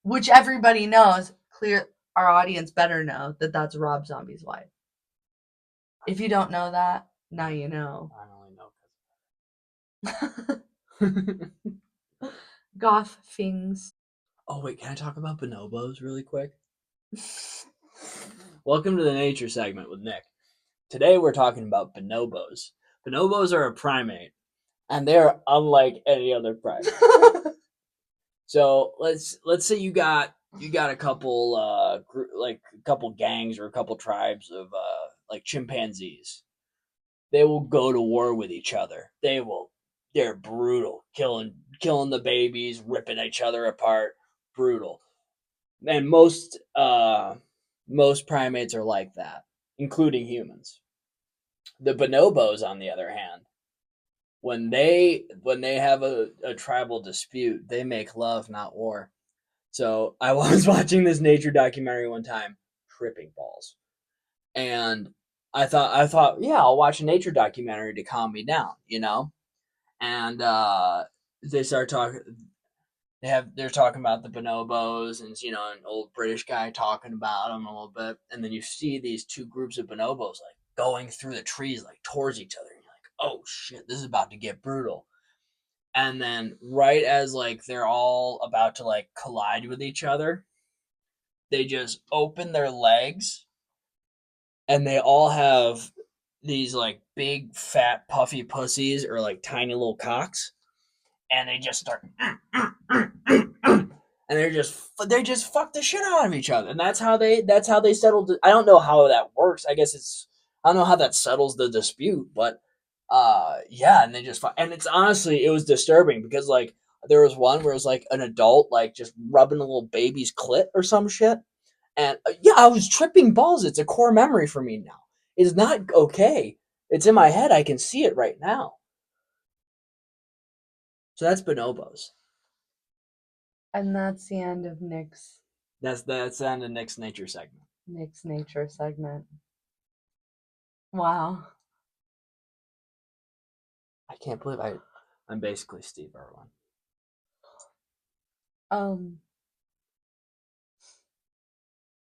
Which everybody knows, clear our audience better know that that's Rob Zombie's wife. If you don't know that, now you know. I only know Goth things. Oh wait, can I talk about bonobos really quick? Welcome to the nature segment with Nick. Today we're talking about bonobos. Bonobos are a primate, and they're unlike any other primate. So let's say you got a couple like a couple gangs or a couple tribes of like chimpanzees. They will go to war with each other. They're brutal, killing the babies, ripping each other apart, brutal. And most primates are like that, including humans. The bonobos, on the other hand, when they have a tribal dispute, they make love, not war. So I was watching this nature documentary one time, tripping balls, and I thought, yeah, I'll watch a nature documentary to calm me down, And they start talking. They're talking about the bonobos, and an old British guy talking about them a little bit, and then you see these two groups of bonobos like going through the trees like towards each other, and you're like, oh shit, this is about to get brutal. And then right as like they're all about to like collide with each other, they just open their legs, and they all have these like big fat puffy pussies or like tiny little cocks, and they just start and they just fuck the shit out of each other, and that's how they settled. I don't know how that works. I don't know how that settles the dispute, but yeah, and they just and it's honestly, it was disturbing because like there was one where it was like an adult like just rubbing a little baby's clit or some shit, and yeah, I was tripping balls. It's a core memory for me now. It's not okay. It's in my head. I can see it right now. So that's bonobos. And that's the end of That's the end of Nick's nature segment. Nick's nature segment. Wow. I can't believe I'm basically Steve Irwin. Um,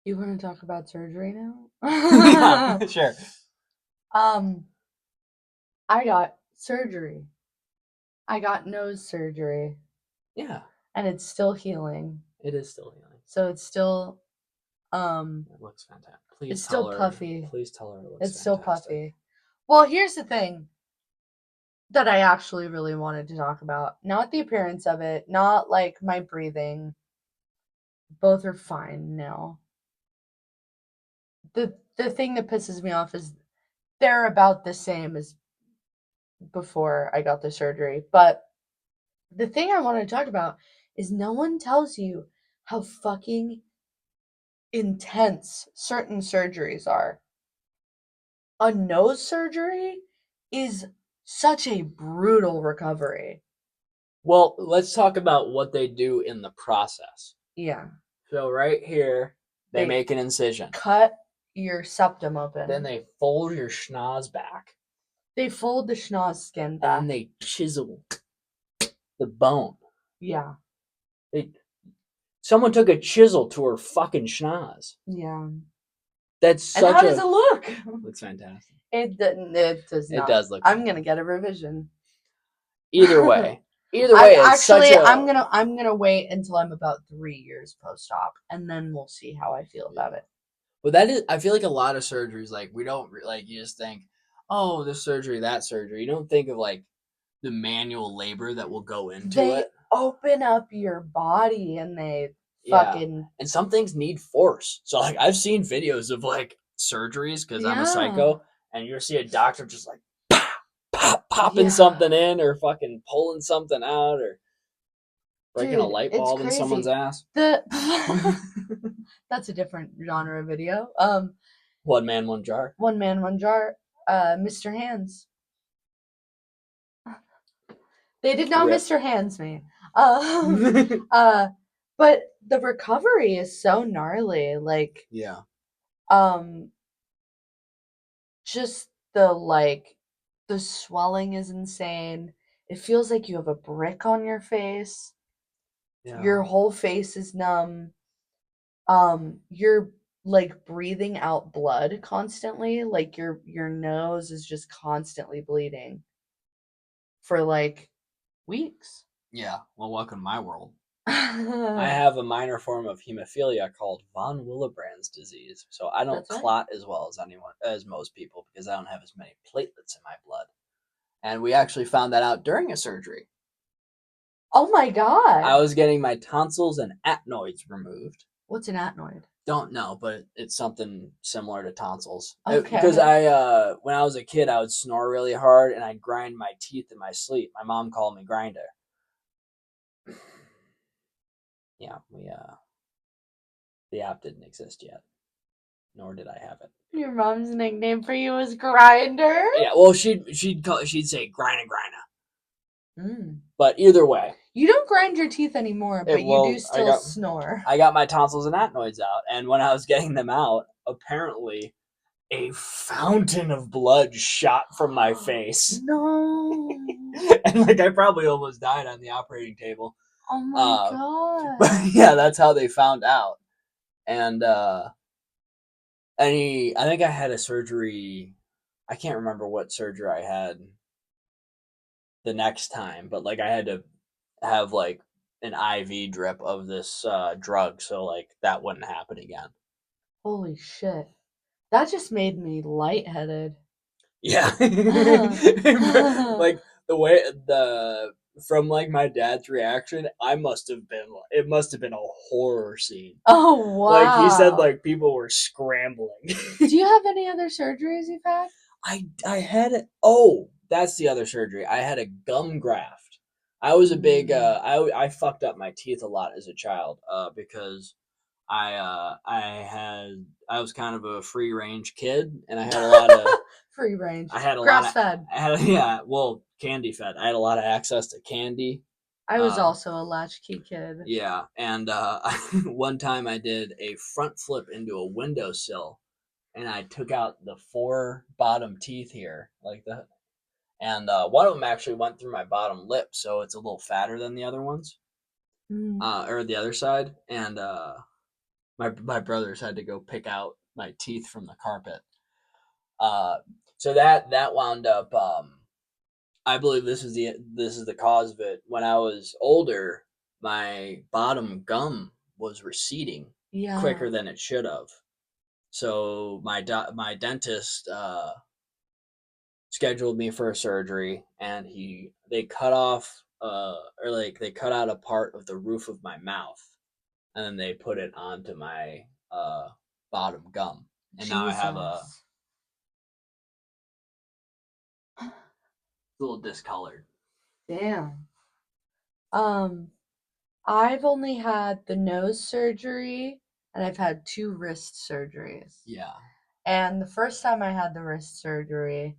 you want to talk about surgery now? Yeah, sure. um, I got surgery. I got nose surgery, Yeah, and it's still healing. it is still healing. So it's still um It looks fantastic. it's still puffy. Please tell her it looks It's still fantastic. puffy. Well, here's the thing that I actually really wanted to talk about. Not the appearance of it, not like my breathing. Both are fine now. The thing that pisses me off is they're about the same as before I got the surgery. But the thing I want to talk about is no one tells you how fucking intense certain surgeries are. A nose surgery is such a brutal recovery. Well, let's talk about what they do in the process. Yeah. So right here, they They make an incision. cut your septum open. Then they fold your schnoz back. They fold the schnoz skin And back. then they chisel the bone. Yeah. Someone took a chisel to her fucking schnoz. Yeah. That's And such how does it look? looks fantastic. It does not. It does look I'm gonna get a revision. Either way, it's such a. I'm gonna wait until I'm about 3 years post-op, and then we'll see how I feel about it. Well, that is. I feel like a lot of surgeries, like we don't like. You just think, oh, this surgery, that surgery. You don't think of like the manual labor that will go into They it. open up your body and they Yeah, fucking and some things need force. So like, I've seen videos of like surgeries because I'm a psycho, and you'll see a doctor just like popping Yeah. something in or fucking pulling something out or Breaking a Dude, light it's bulb in someone's crazy. ass. The That's a different genre video. One man, one jar. One man, one jar. Mr. Hands. They did not Rip. Mr. Hands me. Um, uh, but the recovery is so gnarly. Like, Yeah. um, just the swelling is insane. It feels like you have a brick on your face. Yeah. Your whole face is numb. You're like breathing out blood constantly. Like your nose is just constantly bleeding for like weeks. Yeah. Well, welcome to my world. I That's have a minor form of hemophilia called von Willebrand's disease, so I don't right. clot as well as most people because I don't have as many platelets in my blood. And we actually found that out during a surgery. Oh my I god. was getting my tonsils and adenoids removed. What's an adenoid? Don't know, but it's something similar to tonsils. Because Okay. I, when I was a kid, I would snore really hard and I'd grind my teeth in my sleep. My mom called me Grinder. Yeah, the app didn't exist yet, nor did I have it. Your mom's nickname for you was Grinder? Yeah, well, she'd say Grina Grina, Mm. but either way, You don't grind your teeth anymore, but you do well, still snore. I got my tonsils and adenoids out, and when I was getting them out, apparently a fountain of blood shot from my face. No. And like I probably almost died on the operating table. Oh my Uh, but god. yeah, that's how they found out. And I think I had a surgery. I can't remember what surgery I had the next time, but like I had to have like an IV drip of this drug, so like that wouldn't happen again. Holy shit. That just made me lightheaded. Yeah, like the way the from like my dad's reaction, it must have been a horror scene. Oh Like he said, wow. like people were scrambling. Do you have any other surgeries you've had? I had it. Oh, that's the other surgery. I had a gum graft. I was a big Mm. I fucked up my teeth a lot as a child because I was kind of a free range kid and I had a lot of Free range. I had a lot Grass of fed. I had yeah, well, candy fed. I had a lot of access to candy. I was Um also a latchkey kid. yeah, and one time I did a front flip into a windowsill and I took out the four bottom teeth here, like the and one of them actually went through my bottom lip, so it's a little fatter than the other ones, Mm. or the other side. And my brothers had to go pick out my teeth from the carpet. Uh, so that wound up. I believe this is the cause of it. When I was older, my bottom gum was receding Yeah. quicker than it should have. So my dentist scheduled me for a surgery and they cut off or like they cut out a part of the roof of my mouth and then they put it onto my bottom gum and now I have a Jesus. little discolored. Damn. Um, I've only had the nose surgery and I've had two wrist surgeries. Yeah. And the first time I had the wrist surgery,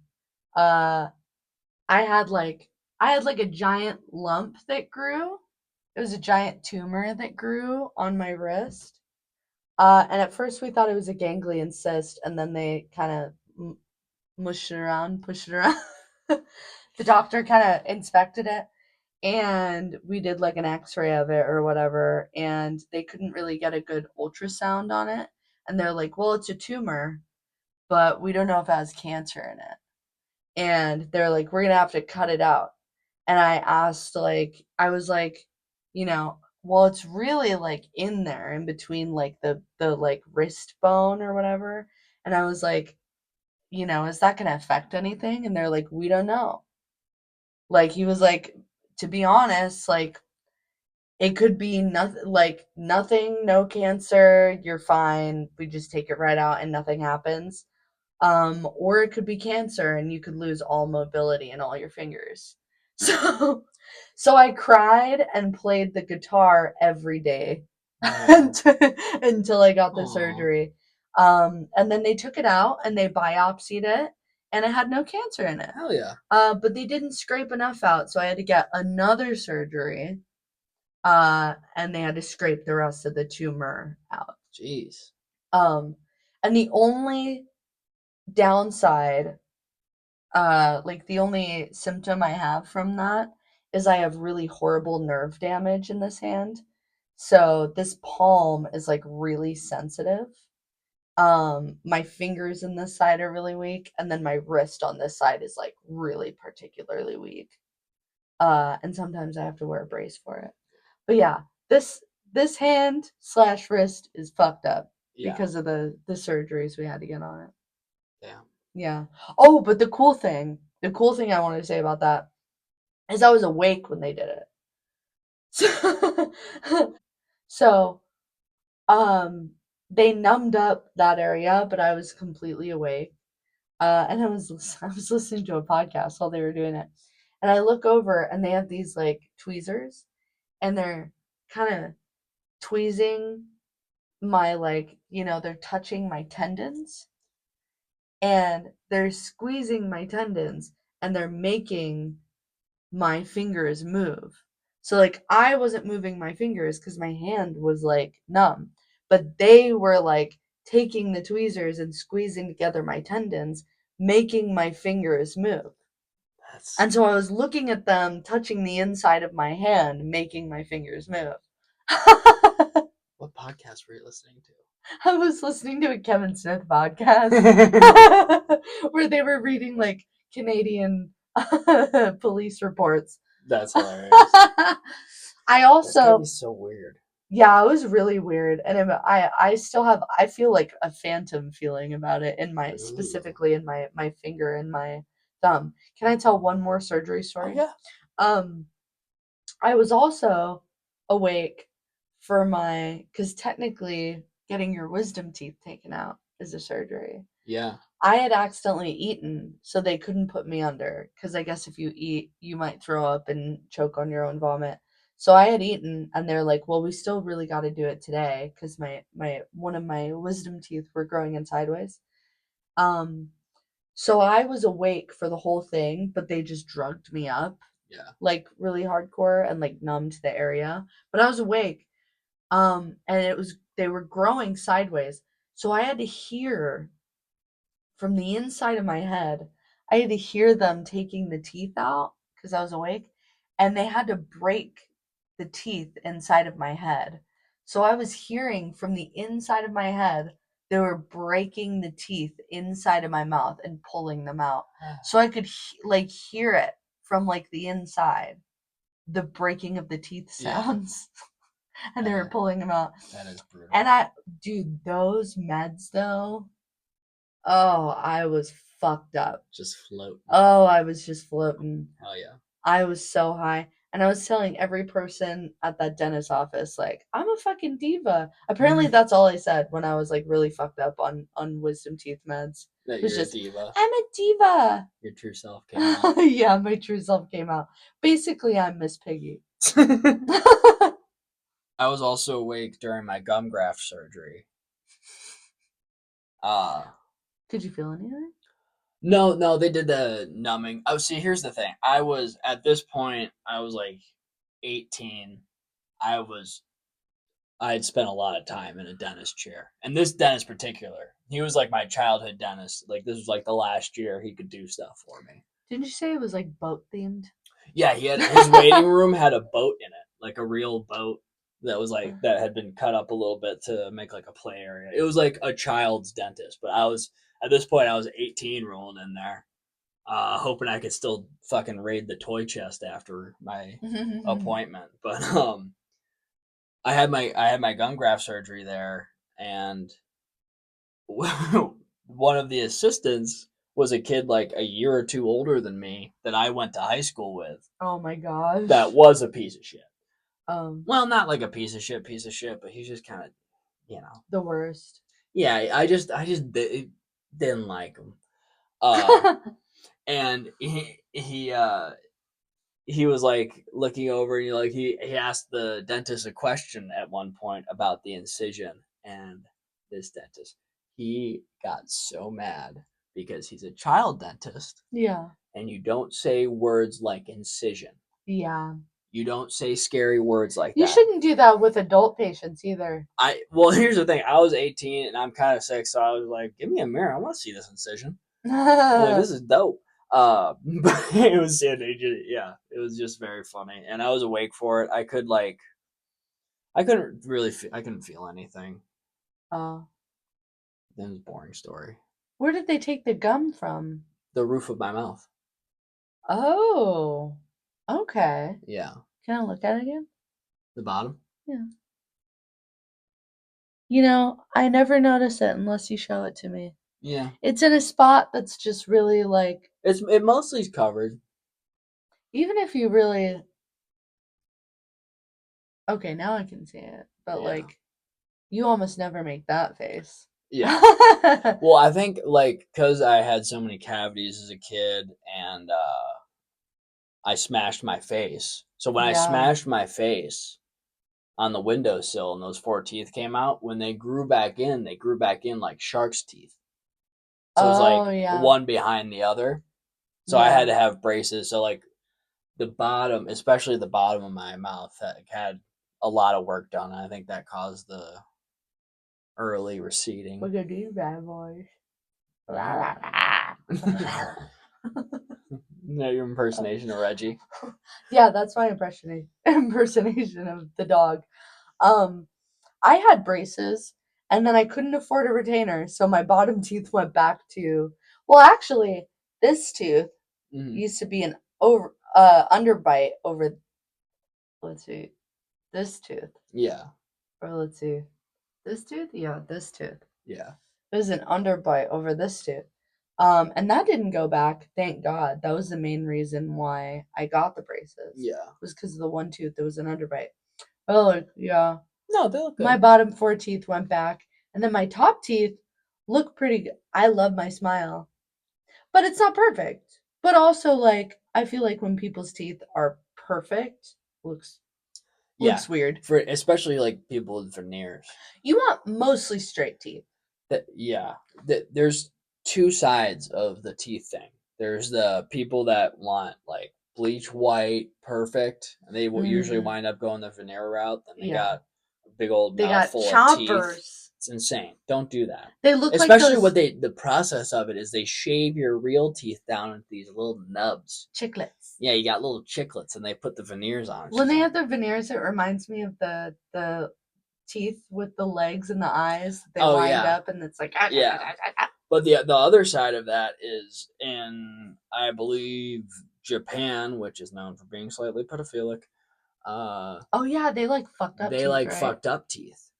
uh, I had like I had like a giant lump that grew. It was a giant tumor that grew on my wrist. And at first we thought it was a ganglion cyst, and then they kind of mushed it around, pushed it around. The doctor kind of inspected it, and we did like an X-ray of it or whatever, and they couldn't really get a good ultrasound on it. And they're like, "Well, it's a tumor, but we don't know if it has cancer in it." And they're like, "We're gonna have to cut it out." And I asked, like, I was like, well, it's really like in there, in between like the like wrist bone or whatever. And I was like, is that gonna affect anything? And they're like, we don't know. Like he was like, to be honest, like it could be nothing, like nothing, no cancer, you're fine. We just take it right out and nothing happens. Or it could be cancer and you could lose all mobility and all your fingers. So So I cried and played the guitar every day Oh, until I got the aw. surgery. And then they took it out and they biopsied it, and it had no cancer in it. Hell yeah. But they didn't scrape enough out, so I had to get another surgery. And they had to scrape the rest of the tumor out. Jeez. Um, and the only downside, like the only symptom I have from that is I have really horrible nerve damage in this hand. So this palm is like really sensitive. My fingers in this side are really weak, and then my wrist on this side is like really particularly weak. And sometimes I have to wear a brace for it. But yeah, this hand slash wrist is fucked up Yeah. because of the surgeries we had to get on it. Damn. Yeah. Oh, but the cool thing I wanted to say about that is I was awake when they did it. So, um, they numbed up that area, but I was completely awake. And I was listening to a podcast while they were doing it, and I look over and they have these like tweezers, and they're kind of tweezing my like they're touching my tendons, and they're squeezing my tendons, and they're making my fingers move. So like I wasn't moving my fingers because my hand was like numb, but they were like taking the tweezers and squeezing together my tendons, making my fingers move. That's And so I was looking at them touching the inside of my hand, making my fingers move. what podcast were you listening to? I was listening to a Kevin Smith podcast where they were reading like Canadian police reports. That's hilarious. I That's gotta be also, so weird. yeah, it was really weird, and I still have I feel like a phantom feeling about it in my Ooh. specifically in my finger and my thumb. Can I tell one more surgery Oh story? yeah. Um, I was also awake for my because technically getting your wisdom teeth taken out is a surgery. Yeah. I had accidentally eaten, so they couldn't put me under because I guess if you eat, you might throw up and choke on your own vomit. So I had eaten, and they're like, "Well, we still really got to do it today because my one of my wisdom teeth were growing in sideways." Um, so I was awake for the whole thing, but they just drugged me up Yeah. like really hardcore and like numbed the area. But I was awake. And it was they were growing sideways. So I had to hear from the inside of my head, I had to hear them taking the teeth out because I was awake, and they had to break the teeth inside of my head. So I was hearing from the inside of my head, they were breaking the teeth inside of my mouth and pulling them out. So I could like hear it from like the inside, the breaking of the teeth Yeah. sounds, and they were That, pulling them out. that is brutal. And I, dude, those meds though, oh, I was fucked up. Just float. Oh, I was just floating. Hell yeah. I was so high. And I was telling every person at that dentist office, like, I'm a fucking diva. Apparently, that's all I said when I was like really fucked up on wisdom teeth meds. That It was you're a just, diva. I'm a diva. Your true self came out. Yeah, my true self came out. Basically, I'm Miss Piggy. I was also awake during my gum graft surgery. Uh Did you feel anything? no, they did the numbing. Oh, see, here's the thing. I was at this point, I was like 18. I was I had spent a lot of time in a dentist chair. And this dentist particular, he was like my childhood dentist. Like this was like the last year he could do stuff for me. Didn't you say it was like boat themed? Yeah, he had his waiting room had a boat in it, like a real boat that was like that had been cut up a little bit to make like a play area. It was like a child's dentist, but I was at this point I was 18 rolling in there, hoping I could still fucking raid the toy chest after my appointment. But I had my gum graft surgery there, and one of the assistants was a kid like a year or two older than me that I went to high school with. Oh my gosh. That was a piece of shit. Um, Well, not like a piece of shit, but he's just kind of, the worst. yeah. Didn't like him. And he he was like looking over and he asked the dentist a question at one point about the incision, and this dentist, he got so mad because he's a child dentist Yeah. and you don't say words like incision. Yeah. You don't say scary words like You that. shouldn't do that with adult patients either. Well, here's the thing. I was 18 and I'm kind of sick, so I was like, "Give me a mirror. I want to see this incision." I'm like, "This is dope." But it was just very funny, and I was awake for it. I couldn't really, I couldn't feel anything. Oh. It was a boring story. Where did they take the gum from? The roof of my mouth. Oh. Okay. Yeah, Can I look at it again? the bottom. Yeah. You know, I never notice it unless you show it to me. Yeah, It's in a spot that's just really like, it mostly is covered. even if you really, okay, now I can see it, but Yeah, like, you almost never make that face. yeah. Well, I think like because I had so many cavities as a kid, and I smashed my face. So when I Yeah. smashed my face on the windowsill and those four teeth came out, when they grew back in like shark's teeth. So it was Oh, like yeah. one behind the other. So I had Yeah. to have braces. So like the bottom, especially the bottom of my mouth, had a lot of work done. I think that caused the early receding. Look at these bad boys. No, your impersonation of Reggie. Yeah, that's my impersonation of the dog. Um, I had braces, and then I couldn't afford a retainer, so my bottom teeth went back to. Well, actually, this tooth Mhm. used to be an underbite over. Let's see, this tooth, Yeah, or let's see, this tooth. Yeah, this tooth. yeah, It was an underbite over this tooth. And that didn't go back, thank God. That was the main reason why I got the braces. yeah. Was because of the one tooth that was an underbite. Oh, like, yeah. No, they look My good. bottom four teeth went back, and then my top teeth look pretty good. I love my smile, but it's not perfect. But also, like, I feel like when people's teeth are perfect, looks Yeah, looks weird. for especially like people with veneers. You want mostly straight teeth. There's two sides of the teeth thing. There's the people that want like bleach white, perfect, and they will usually Mm, wind up going the veneer route. Then they yeah, got a big old they got mouthful of teeth. chompers. It's insane. Don't do that. They look like Especially those the process of it is they shave your real teeth down into these little nubs. chiclets. Yeah, you got little chiclets, and they put the veneers on. It's When just they like, have the veneers, it reminds me of the teeth with the legs and the eyes. They oh wind yeah, up, and it's like yeah. But the other side of that is in, I believe, Japan, which is known for being slightly pedophilic. oh yeah, they like fucked up They teeth, like right? fucked up teeth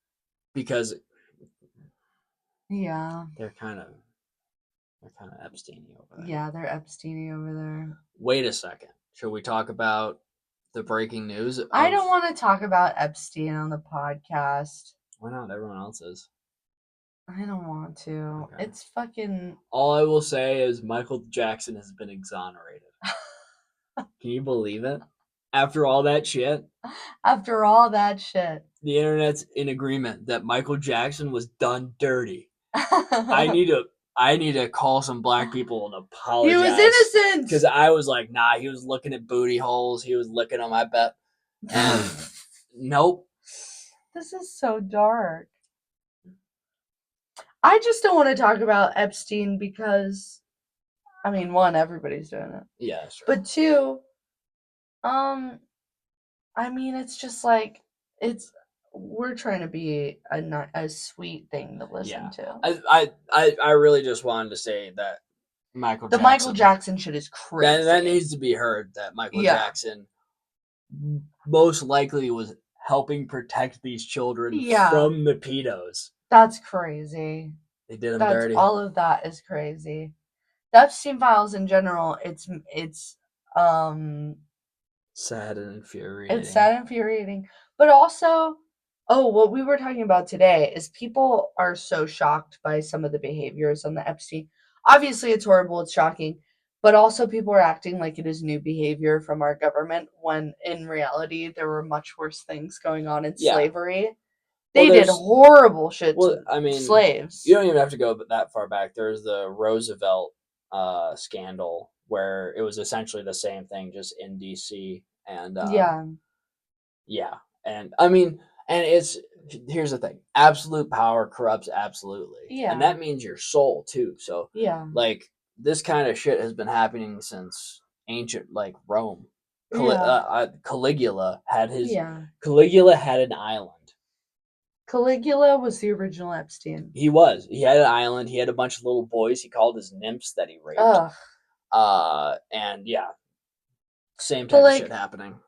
because Yeah, they're kind of Epstein over there. yeah, they're Epstein over there. Wait a second. Should we talk about the breaking news I of? don't want to talk about Epstein on the podcast. Why not? Everyone else is. I don't want to. Okay. It's fucking. All I will say is Michael Jackson has been exonerated. Can you believe it? After all that shit, After all that shit. the internet's in agreement that Michael Jackson was done dirty. I need to call some black people and He was apologize innocent. because I was like, nah, he was looking at booty holes, he was licking them, I bet. And nope. This is so dark. I just don't want to talk about Epstein because, I mean, one, everybody's doing it, Yeah, sure. but two, um, I mean, it's just like it's we're trying to be a sweet thing to listen Yeah, to. I really just wanted to say that Michael The Jackson. Michael Jackson shit is crazy. That needs to be heard. That Michael Yeah. Jackson most likely was helping protect these children Yeah. from the pedos. That's crazy. They did them That's dirty. all of that is crazy. The Epstein files in general, it's Sad and infuriating. it's sad and infuriating. But also, oh, what we were talking about today is people are so shocked by some of the behaviors on the Epstein. Obviously, it's horrible, it's shocking. But also people are acting like it is new behavior from our government when in reality there were much worse things going on in Yeah. slavery. Well, They did there's horrible shit well, to I mean, slaves. you don't even have to go that far back. There's the Roosevelt scandal where it was essentially the same thing, just in DC, and Yeah. yeah, and I mean, and it's here's the thing: absolute power corrupts absolutely, and Yeah. that means your soul too. So, Yeah. like, this kind of shit has been happening since ancient, like, Rome. Yeah. Yeah. Caligula had an island. Caligula was the original Epstein. He had an island. He had a bunch of little boys. He called his nymphs that he raped. Ugh. And yeah, same But type of shit like, happening.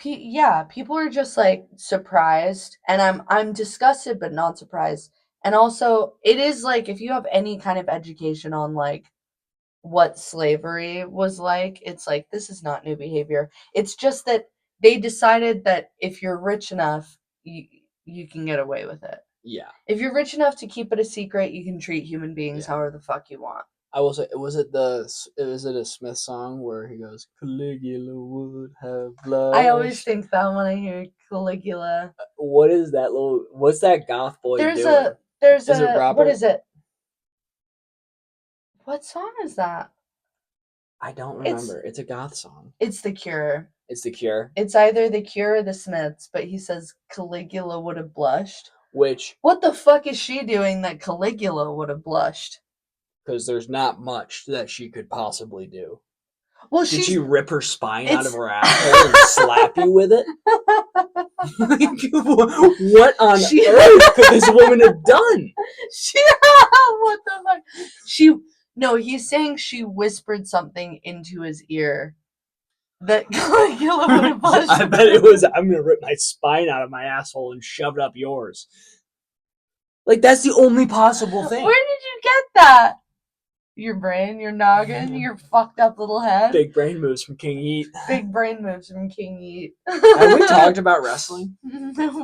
yeah, people are just like surprised, and I'm disgusted but not surprised. And also, it is like if you have any kind of education on like what slavery was like, it's like this is not new behavior. It's just that they decided that if you're rich enough, you can get away with it. Yeah, If you're rich enough to keep it a secret, you can treat human beings yeah. however the fuck you want. I will say, was it a Smith song where he goes, Caligula would have I always blushed? think that when I hear Caligula. What is that what's that goth boy There's doing? a there's Is it a what Robert? is it? What song is that? I don't It's remember. It's a goth song. it's The Cure. It's The Cure, It's either The Cure or The Smiths, but he says Caligula would have blushed. which, What the fuck is she doing that Caligula would have blushed? because there's not much that she could possibly do. Well, Did she she's rip her spine out of it's her asshole and slap you with it? What on she earth could this woman have done? she what the fuck? She no, he's saying she whispered something into his ear that Caligula would have blushed. I bet it was, I'm gonna rip my spine out of my asshole and shove it up yours. Like, that's the only possible thing. Where did you get that? Your brain, your noggin, your fucked up little head. Big brain moves from King Eat. Big brain moves from King Eat. Have we talked about wrestling?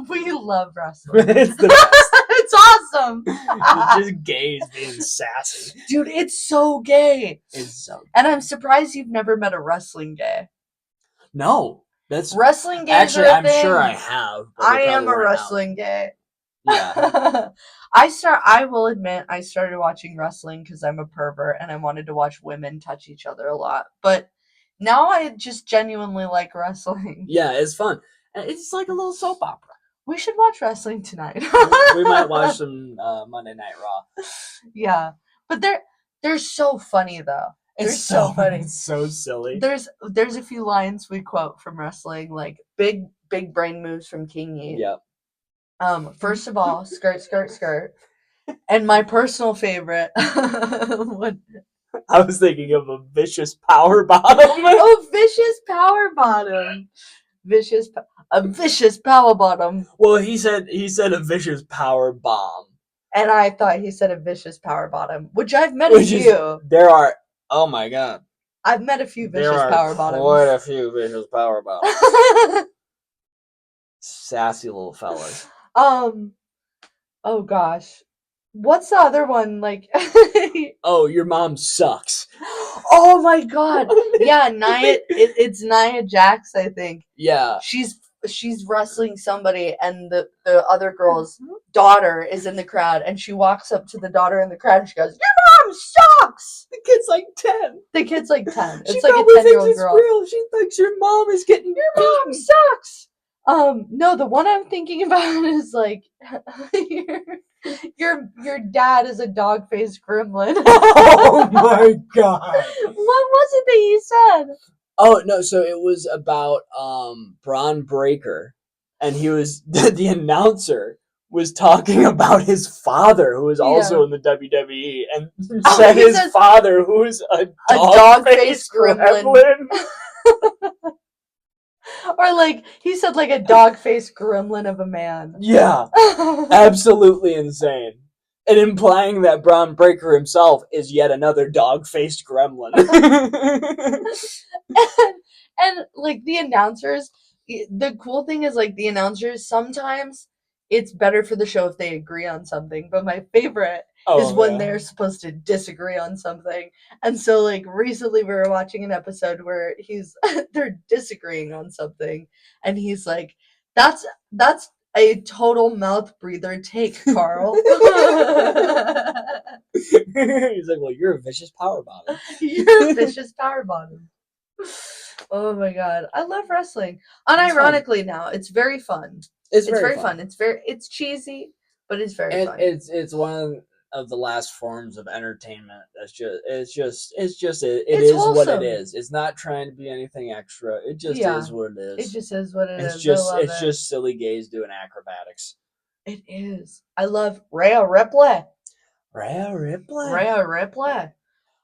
We love wrestling. It's the best. It's awesome. It's just gays being sassy. Dude, it's so gay. It's so. And I'm surprised you've never met a wrestling gay. No, that's Wrestling gays actually, are a I'm thing. sure I have. But I they am probably a weren't out. wrestling gay. Yeah. I will admit I started watching wrestling because I'm a pervert and I wanted to watch women touch each other a lot. But now I just genuinely like wrestling. Yeah, it's fun. And it's like a little soap opera. We should watch wrestling tonight. We might watch some Monday Night Raw. Yeah. But they're so funny though. They're It's so funny. It's so silly. There's a few lines we quote from wrestling, like big brain moves from King Yi. Yep. First of all, skirt, skirt, skirt. And my personal favorite would I was thinking of a vicious power bottom. oh, vicious power bottom. A vicious power bottom. Well, he said a vicious power bomb. And I thought he said a vicious power bottom, which I've met a few. There are, oh my god. I've met a few vicious There are power bottoms. quite a few vicious power bottoms. Sassy little fellas. Oh gosh. What's the other one? Like Oh, your mom sucks. oh my god. Yeah, it's Nia Jax, I think. Yeah. She's wrestling somebody and the other girl's daughter is in the crowd and she walks up to the daughter in the crowd and she goes, "Your mom sucks!" The kid's like 10. The kid's like 10. It's She like a probably 10-year-old thinks it's girl. real. She thinks your mom is getting Your mom beaten. sucks. No, the one I'm thinking about is like your dad is a dog-faced gremlin. Oh my god. What was it that you said? Oh no, so it was about Braun Breaker, and he was the announcer was talking about his father, who was also in the WWE, and said his father, who is a dog-faced gremlin. Or like he said, like a dog-faced gremlin of a man. Yeah, absolutely insane. And implying that Braun Breaker himself is yet another dog-faced gremlin. and like the announcers, the cool thing is like the announcers sometimes it's better for the show if they agree on something. But my favorite is Oh when yeah. they're supposed to disagree on something. And so like recently we were watching an episode where he's they're disagreeing on something and he's like, that's a total mouth breather take, Carl. He's like, well, you're a vicious power bottom. You're a vicious power bottom. Oh my god. I love wrestling. It's fun. Unironically now, it's very fun. It's It's very very fun. fun. It's cheesy, but it's very And fun. it's one of the last forms of entertainment. It It's is what it wholesome. is. It's not trying to be anything extra. It just Yeah. is what it It is. just is what it is. I love It's it. just silly gays doing acrobatics. It is. I love Rhea Ripley. Rhea Ripley. Rhea Ripley.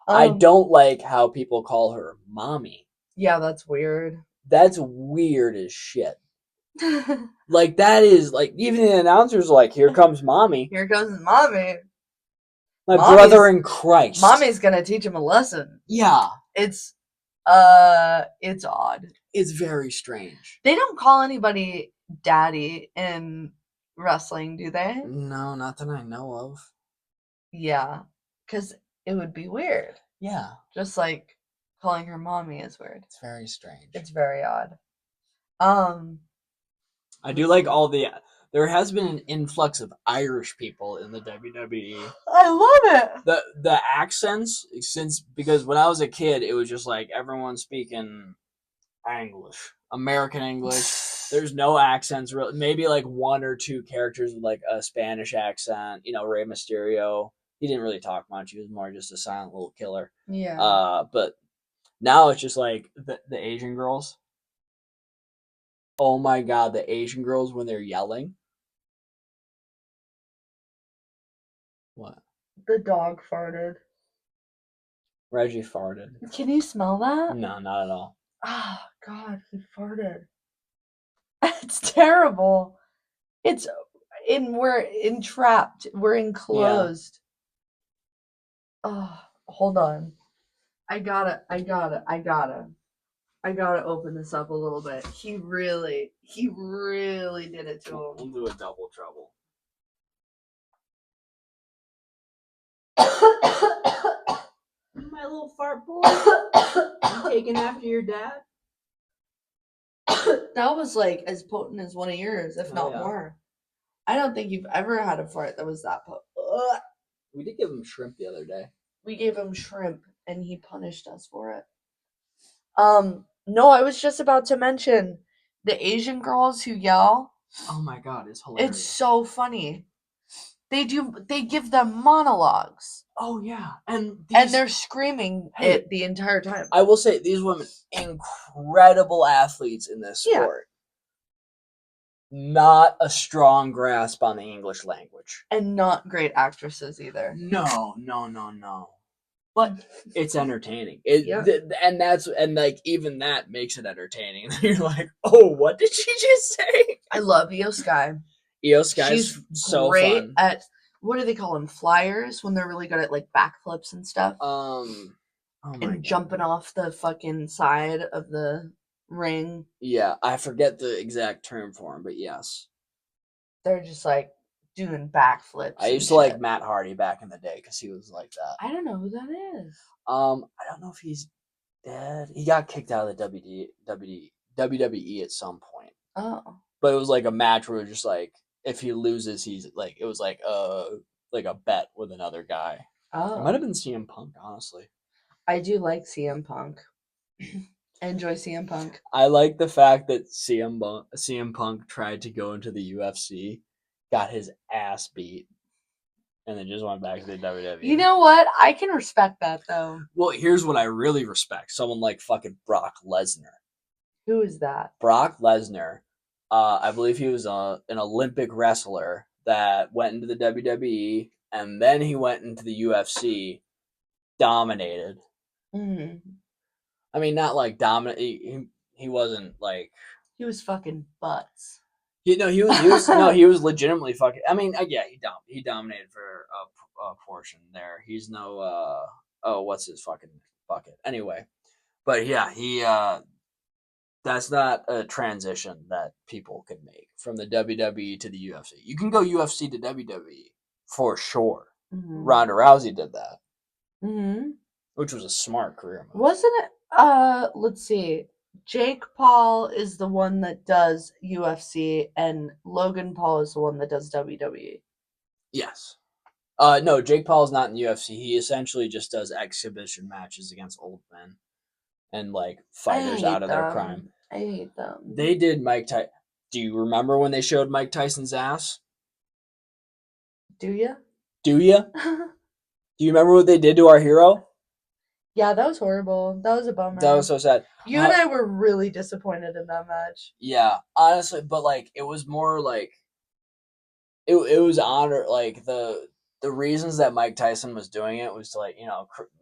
I don't like how people call her mommy. Yeah, that's weird. That's weird as shit. Like that is like even the announcers are like, here comes mommy. Here comes mommy. My brother in Christ. Mommy's gonna teach him a lesson. Yeah. It's odd. It's very strange. They don't call anybody daddy in wrestling, do they? No, not that I know of. Yeah, because it would be weird. Yeah. Just like calling her mommy is weird. It's very strange. It's very odd. I do like all the. There has been an influx of Irish people in the WWE. I love it. The accents because when I was a kid, it was just like everyone speaking English, American English. There's no accents. Really, maybe like one or two characters with like a Spanish accent. You know, Rey Mysterio. He didn't really talk much. He was more just a silent little killer. Yeah. But now it's just like the Asian girls. Oh my god, the Asian girls when they're yelling. What? The dog farted. Reggie farted. Can you smell that? No, not at all. Oh, God, he farted. It's terrible. We're entrapped. We're enclosed. Oh, hold on. I gotta open this up a little bit. He really did it to We'll him. do a double trouble. My little fart boy. You taking after your dad? That was like as potent as one of yours, if not more. I don't think you've ever had a fart that was that potent. We did give him shrimp the other day. We gave him shrimp and he punished us for it. No, I was just about to mention the Asian girls who yell. Oh my god, it's hilarious. It's so funny. They give them monologues. Oh yeah. And they're screaming it the entire time. I will say these women incredible athletes in this sport. Not a strong grasp on the English language. And not great actresses either. No. But it's entertaining. And like even that makes it entertaining. You're like, oh, what did she just say? I love Io Sky. Io Sky's She's so great fun. at what do they call them? Flyers when they're really good at like backflips and stuff. And jumping off the fucking side of the ring. Yeah, I forget the exact term for them, but yes. They're just like doing backflips. I used to like Matt Hardy back in the day because he was like that. I don't know who that is. I don't know if he's dead. He got kicked out of the WWE at some point. Oh. But it was like a match where it was just like if he loses, he's like it was like a bet with another guy. Oh. It might have been CM Punk, honestly. I do like CM Punk. I enjoy CM Punk. I like the fact that CM Punk tried to go into the UFC, got his ass beat, and then just went back to the WWE. You know what? I can respect that though. Well, here's what I really respect: someone like fucking Brock Lesnar. Who is that? Brock Lesnar. I believe he was an Olympic wrestler that went into the WWE, and then he went into the UFC, dominated. Mm-hmm. I mean, not like dominant. He wasn't like he was fucking butts. He was legitimately fucking. I mean, yeah, he dominated for a portion there. He's no what's his fucking bucket anyway, but yeah, he that's not a transition that people can make from the WWE to the UFC. You can go UFC to WWE for sure. Ronda Rousey did that, which was a smart career move. Wasn't it? Let's see. Jake Paul is the one that does UFC, and Logan Paul is the one that does WWE. Yes. No, Jake Paul's not in the UFC. He essentially just does exhibition matches against old men and like fighters out of their prime. I hate them. They did Mike Tyson. Do you remember when they showed Mike Tyson's ass? Do you? Do you? Do you remember what they did to our hero? Yeah, that was horrible. That was a bummer. That was so sad. You and I were really disappointed in that match. Yeah, honestly, but like it was more like it was honor like the reasons that Mike Tyson was doing it was to like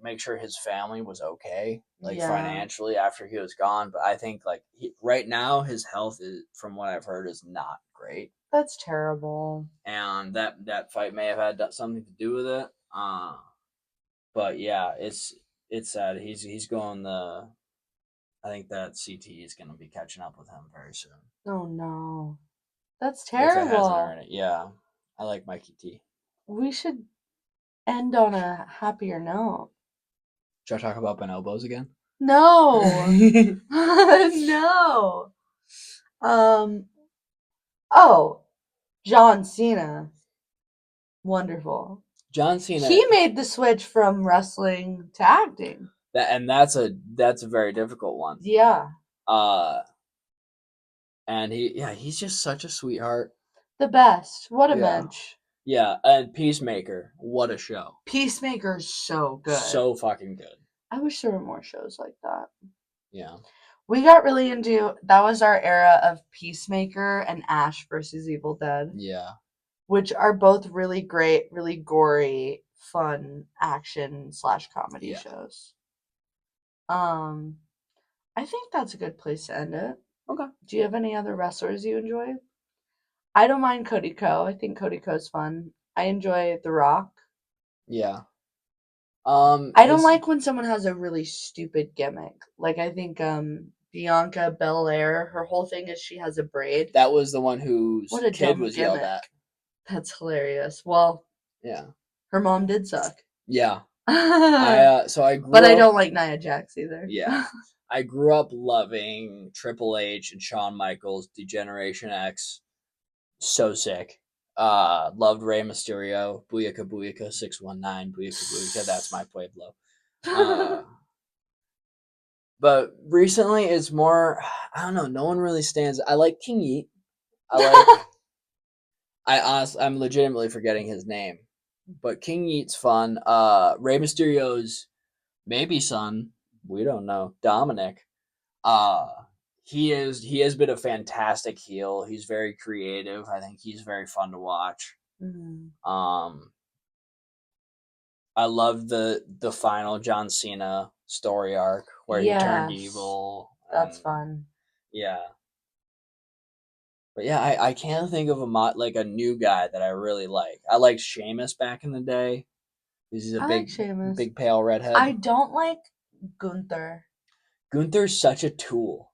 make sure his family was okay like financially after he was gone. But I think like right now his health is, from what I've heard, is not great. That's terrible. And that fight may have had something to do with it. But yeah, it's sad. He's going the. I think that CT is going to be catching up with him very soon. Oh no, that's terrible. If it hasn't already, yeah. I like Mikey T. We should end on a happier note. Should I talk about bonobos again? No. No. Oh, John Cena. Wonderful. John Cena. He made the switch from wrestling to acting. That's a very difficult one. Yeah. And he's just such a sweetheart. The best. What a mensch. Yeah, and Peacemaker, what a show. Peacemaker's so good. So fucking good. I wish there were more shows like that. Yeah. We got really into, that was our era of Peacemaker and Ash versus Evil Dead. Yeah. Which are both really great, really gory, fun action / comedy shows. I think that's a good place to end it. Okay. Do you have any other wrestlers you enjoy? I don't mind Cody Ko. I think Cody Ko's fun. I enjoy The Rock. Yeah. I don't like when someone has a really stupid gimmick. Like I think Bianca Belair, her whole thing is she has a braid. That was the one whose kid was gimmick. yelled at. That's hilarious. Well, yeah. Her mom did suck. Yeah. So I grew But I don't like Nia Jax either. Yeah. I grew up loving Triple H and Shawn Michaels, Degeneration X. So sick. Loved Rey Mysterio, Booyaka Booyaka 619, Booyaka Booyaka. That's my Pueblo. But recently, it's more. I don't know. No one really stands. I like King Yeet. I'm legitimately forgetting his name, but King Yeet's fun. Rey Mysterio's maybe son. We don't know. Dominic. He has been a fantastic heel. He's very creative. I think he's very fun to watch. Mm-hmm. I love the final John Cena story arc where he turned evil. That's fun. Yeah. But yeah, I can't think of a new guy that I really like. I liked Sheamus back in the day. He's a big pale redhead. I don't like Gunther. Gunther's such a tool.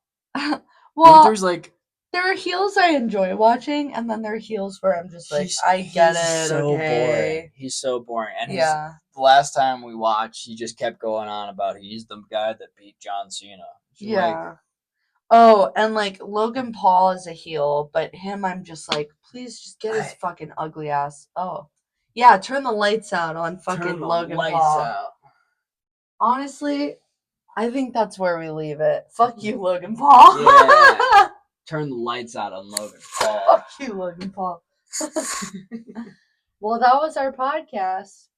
Well, Gunther's like, there are heels I enjoy watching, and then there are heels where I'm just like, I get it. So boring. He's so boring. And the last time we watched, he just kept going on about he's the guy that beat John Cena. And like Logan Paul is a heel, but him, I'm just like, please just get his fucking ugly ass. Oh, yeah, turn the lights out on fucking Logan Paul. Honestly, I think that's where we leave it. Fuck you, Logan Paul. Yeah. Turn the lights out on Logan Paul. Fuck you, Logan Paul. Well, that was our podcast.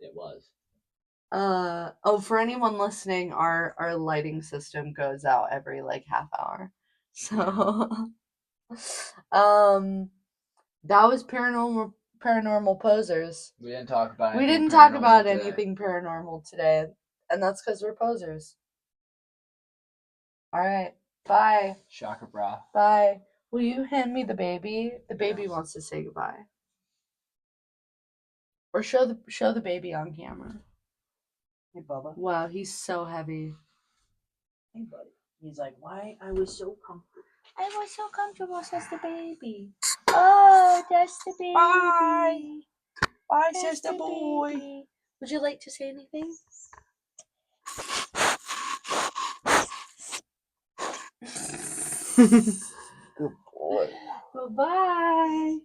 It was. For anyone listening, our lighting system goes out every like half hour. So that was paranormal posers. We didn't talk about anything paranormal today, and that's because we're posers. All right, bye. Shaka bra. Bye. Will you hand me the baby? The baby wants to say goodbye. Or show the baby on camera. Hey, Bubba. Wow, he's so heavy. Hey, buddy. He's like, why? I was so comfortable. I was so comfortable, says the baby. Oh, that's the baby. Bye. Bye, That's sister the boy. baby. Would you like to say anything? Good boy. Bye-bye.